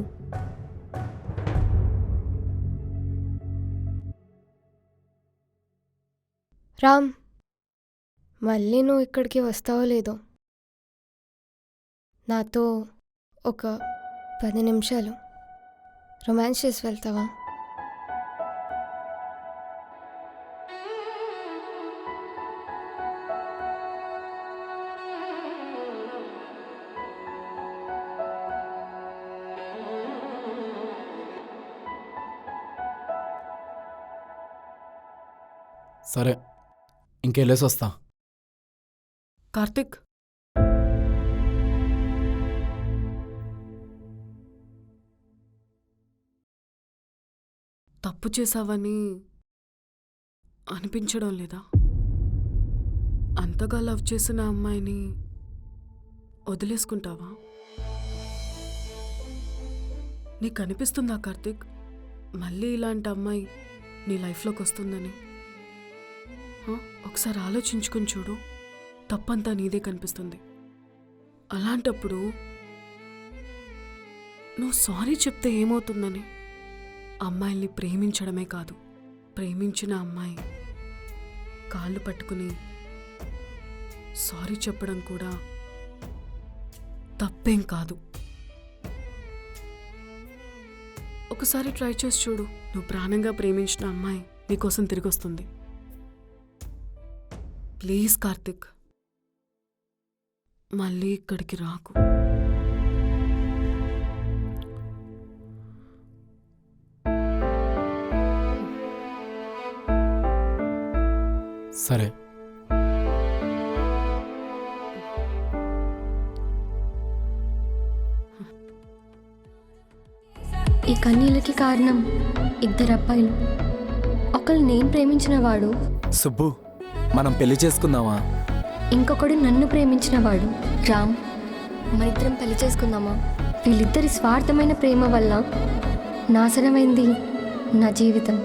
రామ్, మళ్ళీ నువ్వు ఇక్కడికి వస్తావో లేదో. నాతో ఒక 10 నిమిషాలు రొమాన్స్ చేసి వెళ్తావా? సరే, ఇంకెళ్ళేసి వస్తా. కార్తిక్, తప్పు చేశావని అనిపించడం లేదా? అంతగా లవ్ చేసిన అమ్మాయిని వదిలేసుకుంటావా? నీకు అనిపిస్తుందా కార్తిక్, మళ్ళీ ఇలాంటి అమ్మాయి నీ లైఫ్లోకి వస్తుందని? ఒకసారి ఆలోచించుకుని చూడు, తప్పంతా నీదే కనిపిస్తుంది. అలాంటప్పుడు నువ్వు సారీ చెప్తే ఏమవుతుందని? అమ్మాయిల్ని ప్రేమించడమే కాదు, ప్రేమించిన అమ్మాయి కాళ్ళు పట్టుకుని సారీ చెప్పడం కూడా తప్పేం కాదు. ఒకసారి ట్రై చేసి చూడు. నువ్వు ప్రాణంగా ప్రేమించిన అమ్మాయి నీకోసం తిరిగి వస్తుంది. ప్లీజ్ కార్తిక్, మళ్ళీ ఇక్కడికి రాకు. సరే, ఈ కన్నీళ్ళకి కారణం 2 అబ్బాయిలు. ఒకళ్ళు నేను ప్రేమించిన వాడు, సుబ్బు, మనం పెళ్లి చేసుకుందామా? ఇంకొకడు నన్ను ప్రేమించిన వాడు. రామ్, మనిద్దరం పెళ్లి చేసుకుందామా? వీళ్ళిద్దరి స్వార్థమైన ప్రేమ వల్ల నాశనమైంది నా జీవితం.